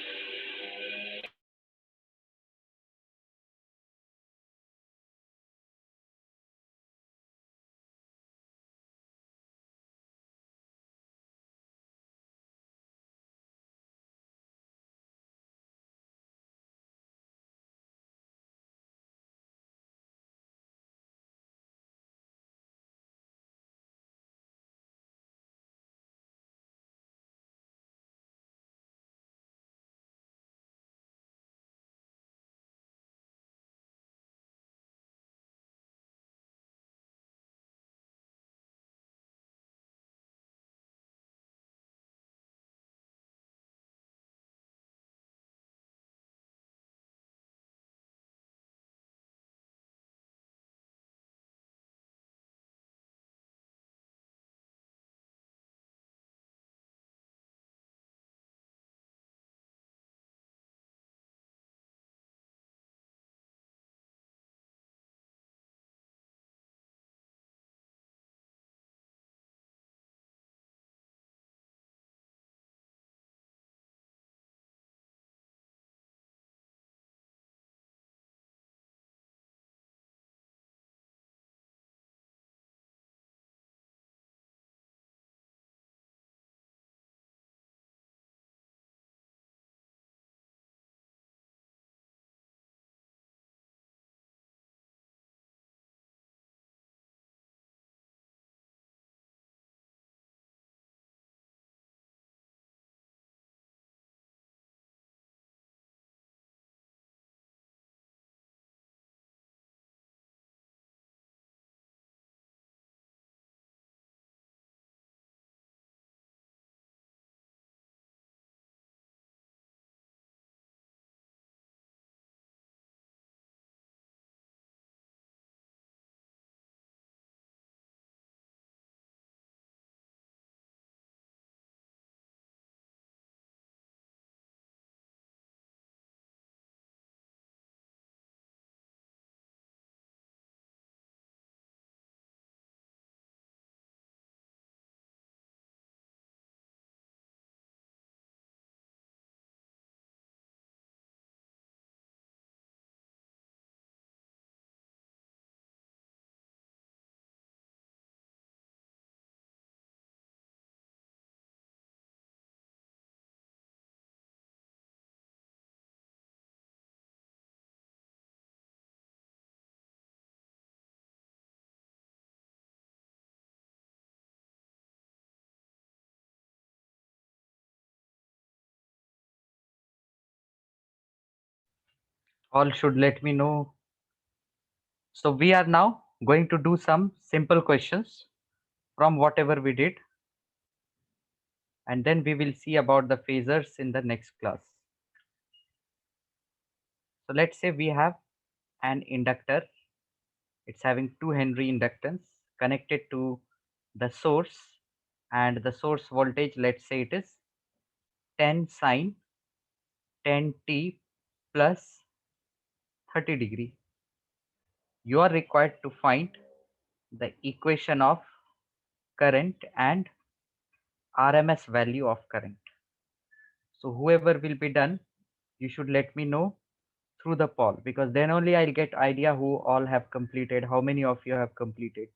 All should let me know. So we are now going to do some simple questions from whatever we did, and then we will see about the phasors in the next class. So let's say we have an inductor. It's having 2 Henry inductance connected to the source, and the source voltage, let's say it is 10 sine 10t plus 30 degree. You are required to find the equation of current and RMS value of current. So whoever will be done, you should let me know through the poll, because then only I'll get idea who all have completed, how many of you have completed.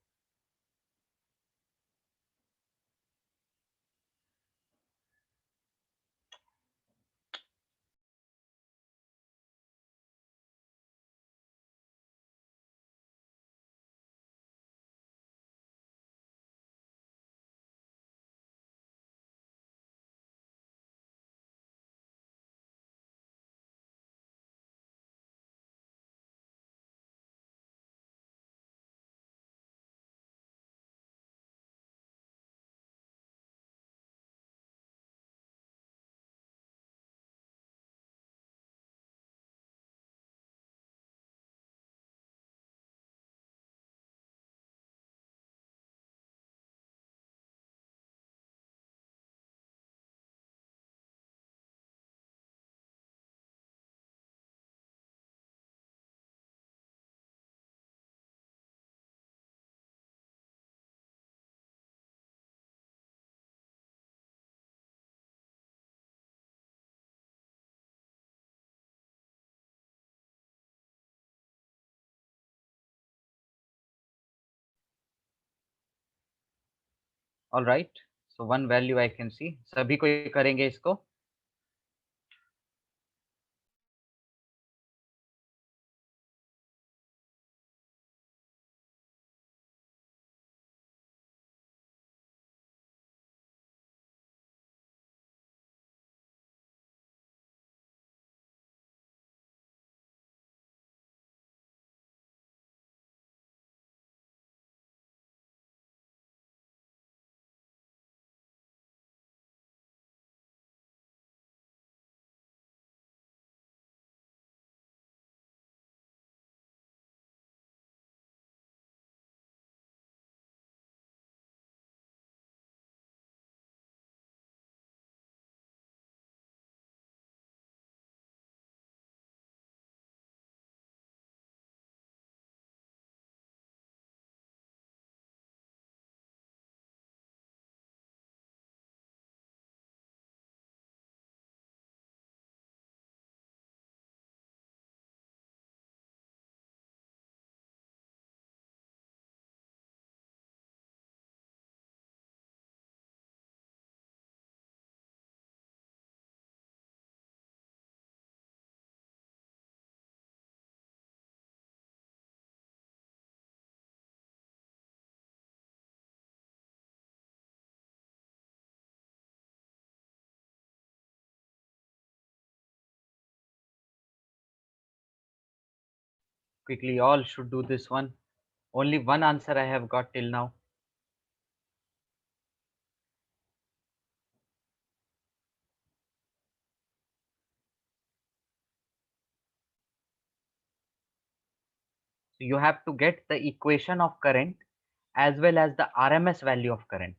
All right, so one value I can see. सभी को करेंगे इसको. Quickly, all should do this one. Only one answer I have got till now. So you have to get the equation of current as well as the RMS value of current.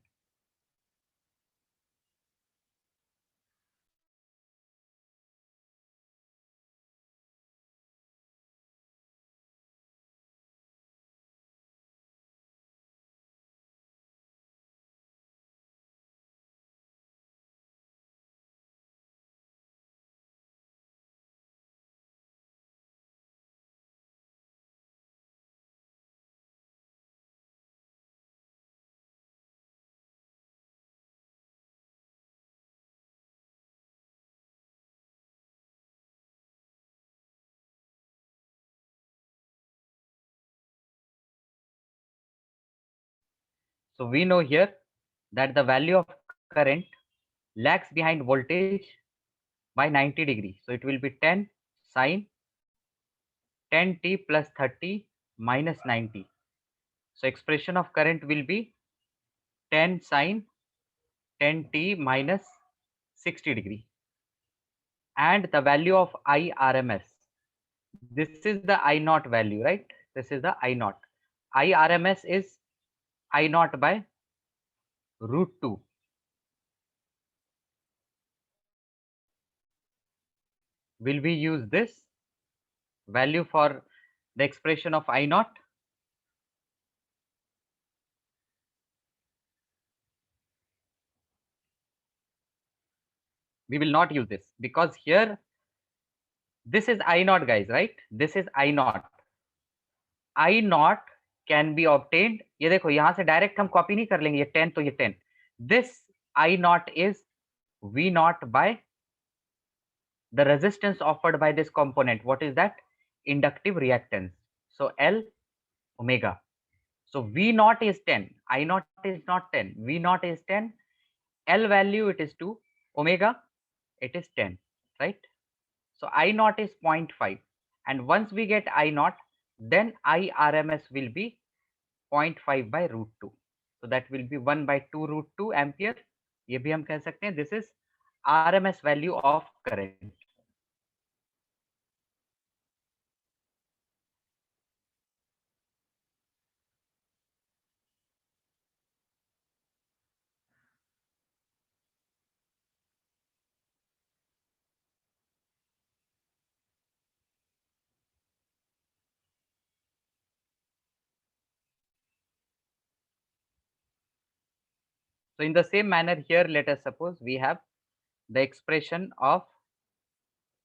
So we know here that the value of current lags behind voltage by 90 degrees. So it will be 10 sine 10t plus 30 minus 90. So expression of current will be 10 sine 10t minus 60 degree. And the value of IRMS. This is the I naught value, right? This is the I naught. IRMS is I naught by root 2. Will we use this value for the expression of I naught? We will not use this because here this is I naught, guys, right? This is I naught. I naught can be obtained. ये देखो यहाँ से direct हम copy नहीं कर लेंगे, ये 10 तो ये 10. This I naught is V naught by the resistance offered by this component. What is that? Inductive reactance. So L omega. So V naught is 10. I naught is not 10. V naught is 10. L value it is 2. Omega it is 10, right? So I naught is 0.5. And once we get I naught, then IRMS will be 0.5 by root 2. So that will be 1 by 2 root 2 ampere. ये भी हम कह सकते हैं. This is RMS value of current. So in the same manner here, let us suppose we have the expression of,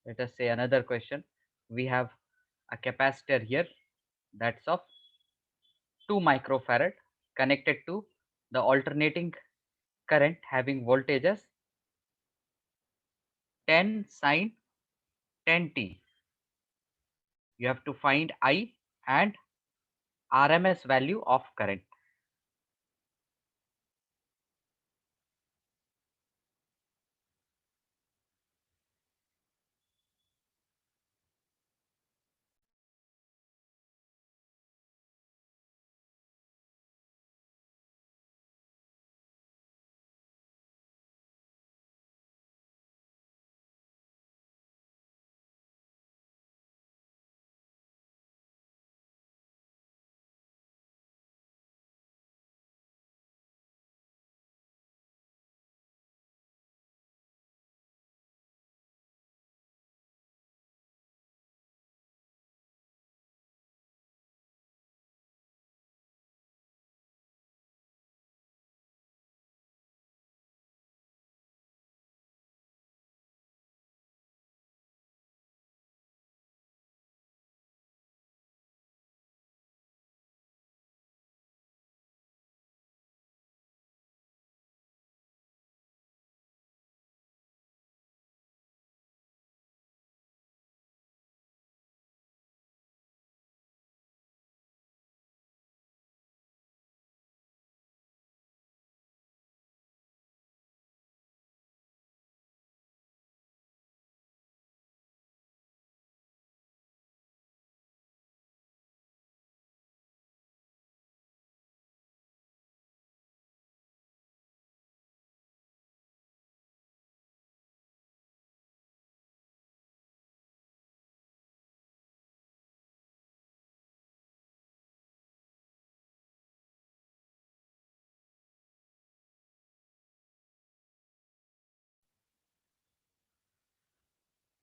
let us say another question. We have a capacitor here that's of 2 microfarad connected to the alternating current having voltages 10 sine 10t. You have to find I and RMS value of current.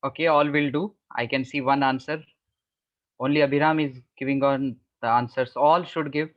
Okay, all will do. I can see one answer. Only Abhiram is giving on the answers. All should give.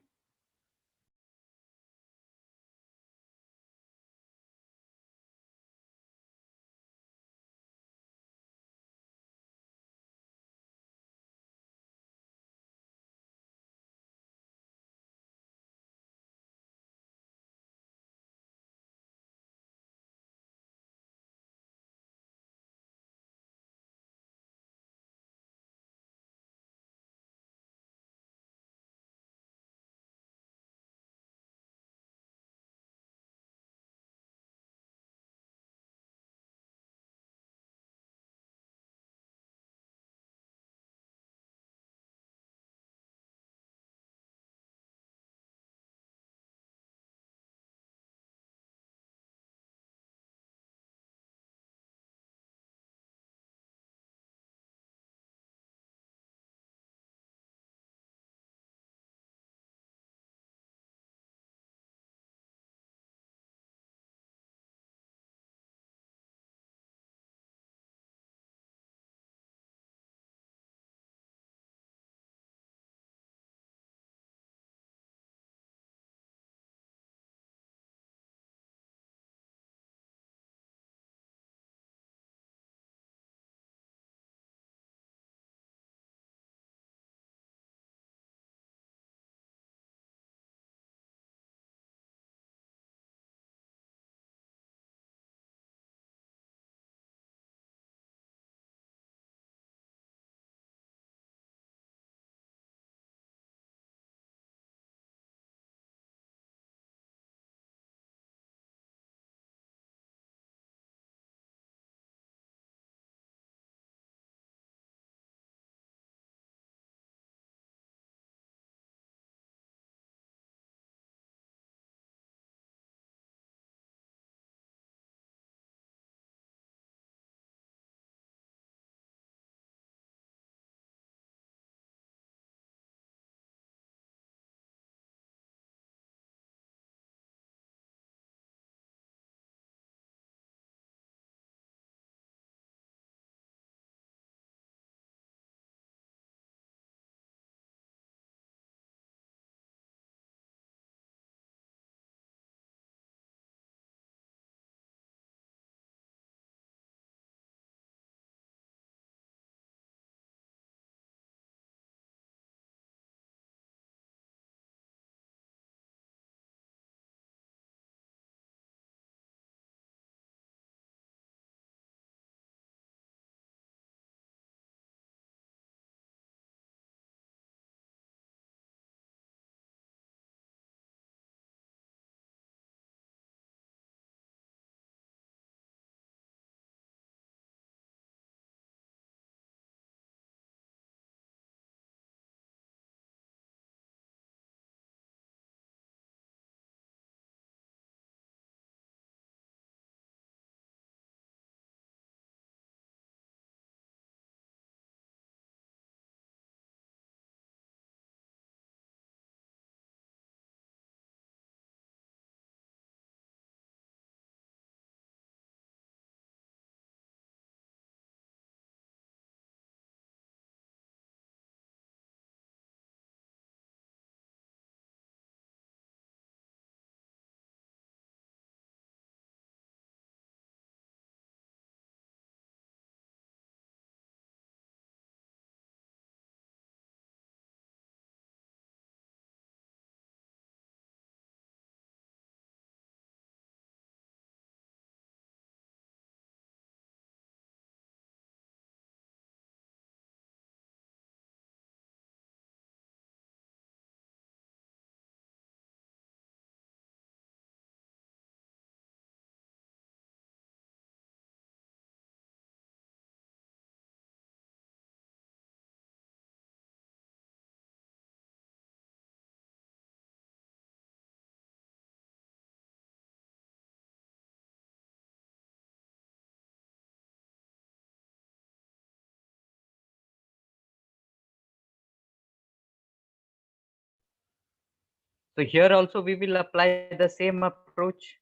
So here also we will apply the same approach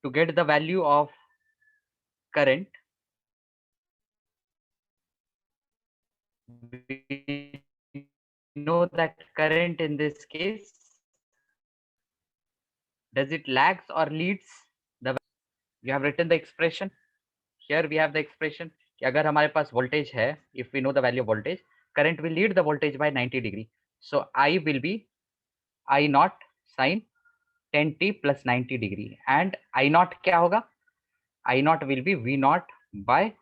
to get the value of current. We know that current in this case, does it lags or leads the, you have written the expression. Here we have the expression कि अगर हमारे पास voltage है, if we know the value of voltage, current will lead the voltage by 90 degree. So I will be I naught sin 10t plus 90 degree, and I naught क्या होगा? I naught will be V naught by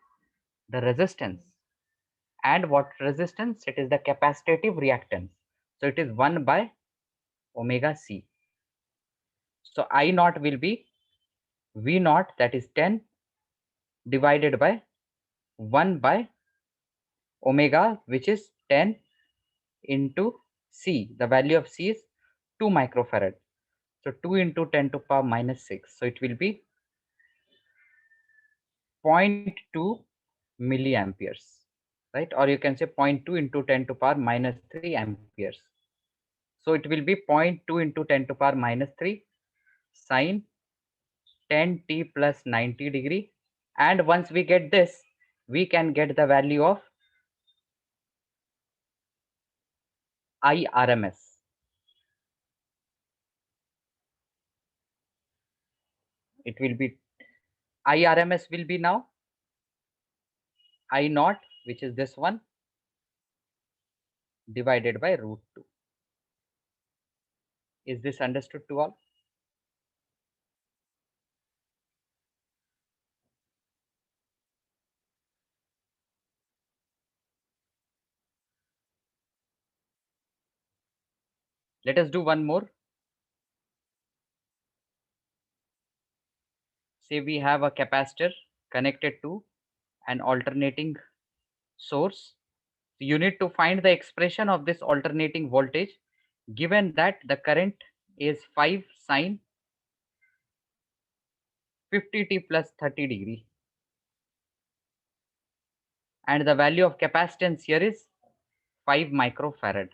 the resistance. And what resistance? It is the capacitive reactance. So it is 1 by omega c. So I naught will be V naught, that is 10 divided by 1 by omega, which is 10 into c. The value of c is 2 microfarad. So 2 into 10 to power minus 6. So it will be 0.2 milliamperes, right? Or you can say 0.2 into 10 to power minus 3 amperes. So it will be 0.2 into 10 to power minus 3 sine 10t plus 90 degree. And once we get this, we can get the value of IRMS. It will be IRMS will be now I naught, which is this one, divided by root 2. Is this understood to all? Let us do one more. Say we have a capacitor connected to an alternating source. You need to find the expression of this alternating voltage given that the current is 5 sine 50t plus 30 degree. And the value of capacitance here is 5 microfarad.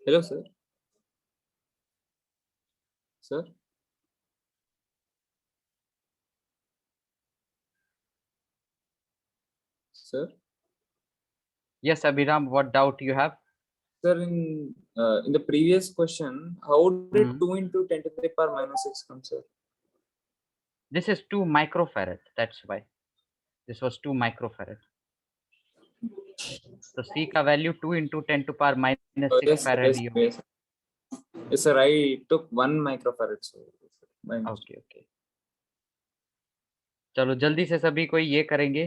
Hello, sir. Sir. Sir. Yes, Abhiram, what doubt you have? Sir, in the previous question, how did Mhm. 2 into 10 to the power minus 6 come, sir? This is 2 microfarad. That's why. This was 2 microfarad. So C का value 2 into 10 to power minus 6 Yes, farad. yes, yes. Yes, sir. I took 1 microfarad. So, okay okay, चलो जल्दी से सभी कोई ये करेंगे.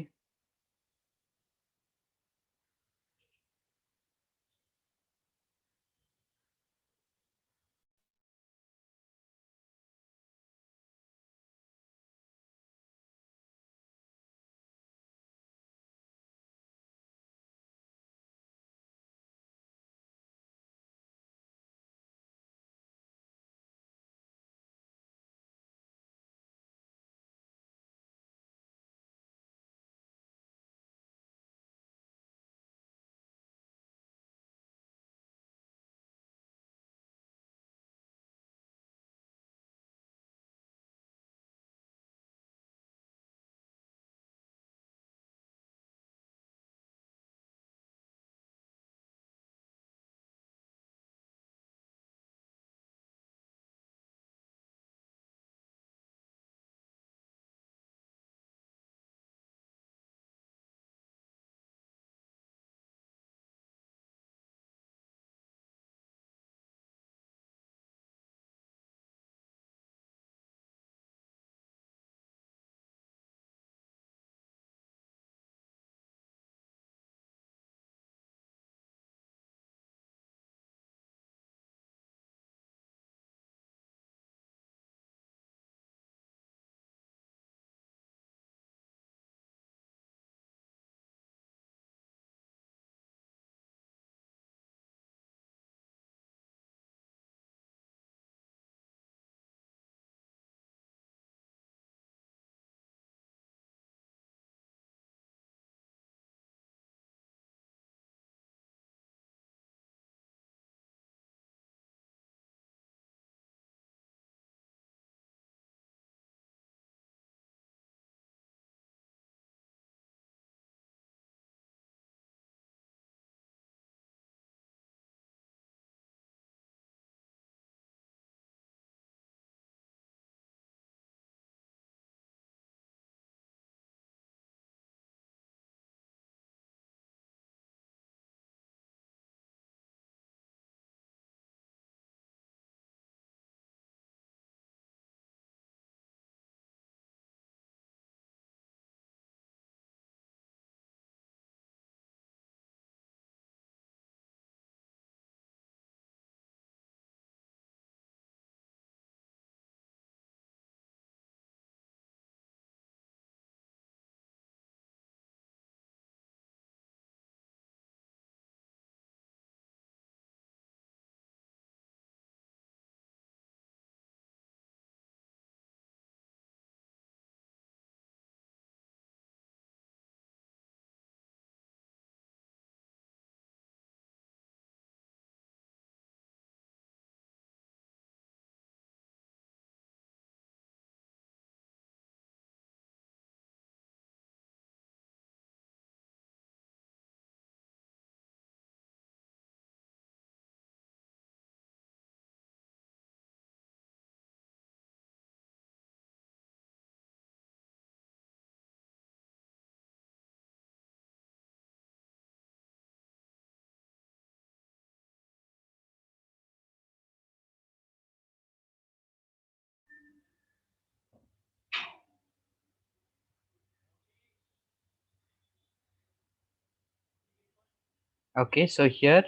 Okay, so here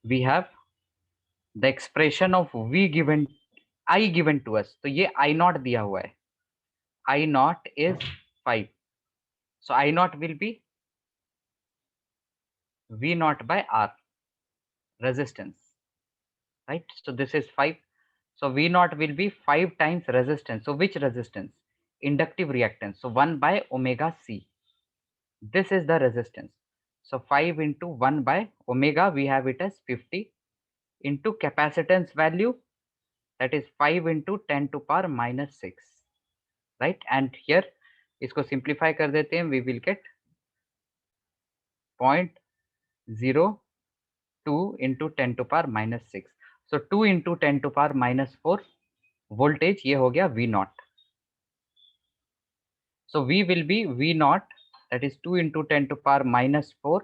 we have the expression of v given I given to us. तो ये I naught दिया हुआ है. I naught is 5. So I naught will be V naught by R resistance, right? So this is 5. So V naught will be 5 times resistance. So which resistance? Inductive reactance. So 1 by omega C. This is the resistance. So 5 into 1 by omega, we have it as 50 into capacitance value, that is 5 into 10 to power minus 6, right? And here इसको simplify कर देते हैं, we will get 0.02 into 10 to power minus 6. So 2 into 10 to power minus 4 voltage, ये हो गया V naught. So V will be V naught, that is 2 into 10 to power minus 4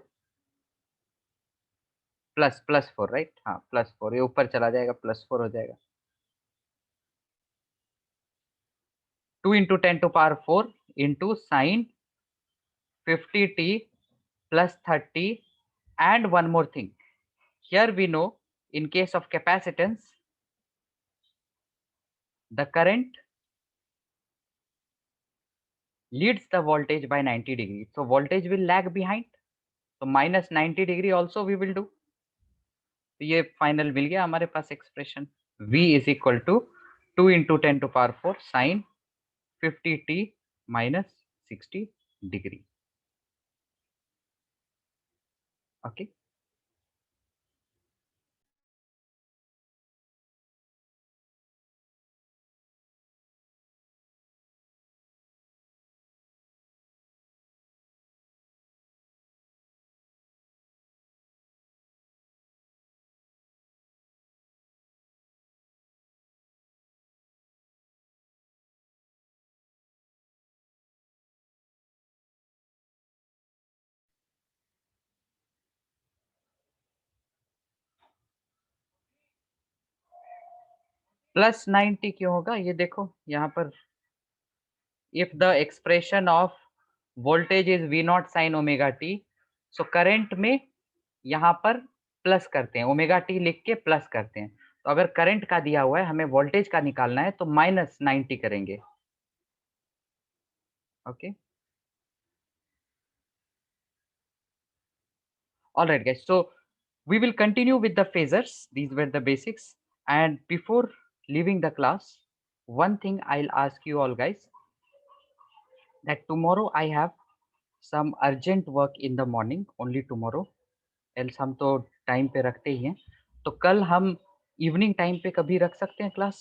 plus 4, right? हाँ plus 4, ये ऊपर चला जाएगा, plus 4 हो जाएगा. 2 into 10 to power 4 into sine 50t plus 30. And one more thing, here we know in case of capacitance, the current leads the voltage by 90 degrees. So voltage will lag behind. So minus 90 degree also we will do. तो ये final मिल गया हमारे पास expression. V is equal to 2 into 10 to power 4 sine 50t minus 60 degree. Okay. Plus 90 क्यों होगा, ये देखो यहाँ पर, if the expression of voltage is V naught sin omega t, so current में यहाँ पर प्लस करते हैं, ओमेगा टी लिख के प्लस करते हैं. तो अगर करंट का दिया हुआ है, हमें वोल्टेज का निकालना है, तो माइनस 90 करेंगे. Okay, all right guys, so we will continue with the phasors. These were the basics, and before leaving the class, one thing I'll ask you all guys, that tomorrow I have some urgent work in the morning, only tomorrow, else हम तो time पे रखते ही हैं. तो कल हम evening time पे कभी रख सकते हैं class?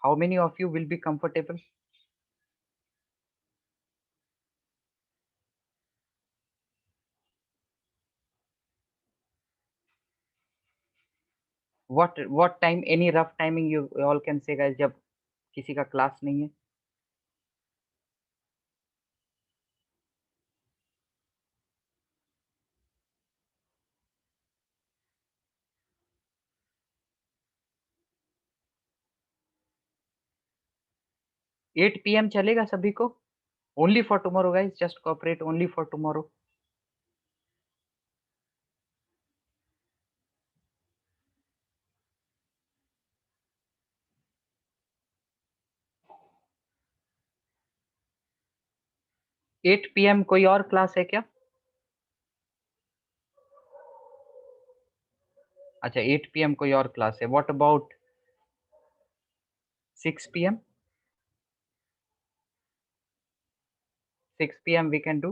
How many of you will be comfortable? what time, any rough timing you all can say guys, जब किसी का क्लास नहीं है? 8 PM चलेगा सभी को? Only for tomorrow guys, just cooperate, only for tomorrow. 8 PM कोई और क्लास है क्या? अच्छा 8 PM कोई और क्लास है. What about 6 PM? 6 PM we can do.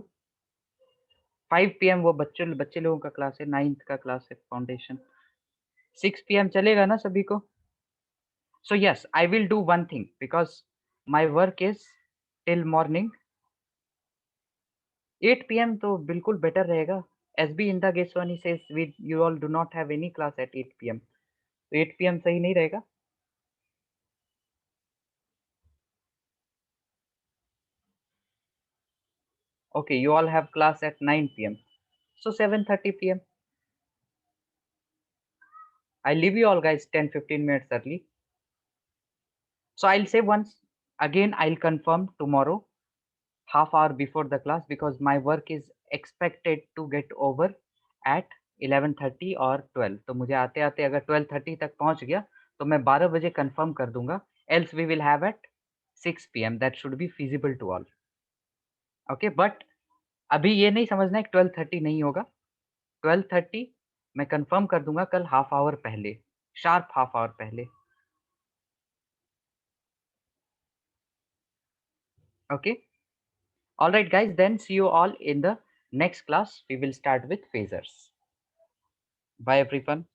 5 PM वो बच्चे लोगों का क्लास है, 9th का क्लास है फाउंडेशन. 6 PM चलेगा ना सभी को? So yes, I will do one thing because my work is till morning. 8 PM तो बिल्कुल बेटर रहेगा. SB Inda Geswani says we you all do not have any class at 8 PM. तो 8 PM सही नहीं रहेगा? Okay, you all have class at 9 PM. So 7:30 PM. I leave you all guys 10-15 minutes early. So I'll say once again, I'll confirm tomorrow half hour before the class because my work is expected to get over at 11:30 और 12, तो मुझे आते आते अगर 12:30 तक पहुंच गया तो मैं 12 बजे कंफर्म कर दूंगा, else we will have at 6 p.m. that should be feasible to all. Okay, but अभी ये नहीं समझना है कि 12:30 नहीं होगा, 12:30 मैं कंफर्म कर दूंगा कल हाफ आवर पहले, शार्प हाफ आवर पहले. Okay, all right guys, then see you all in the next class. We will start with phasors. Bye everyone.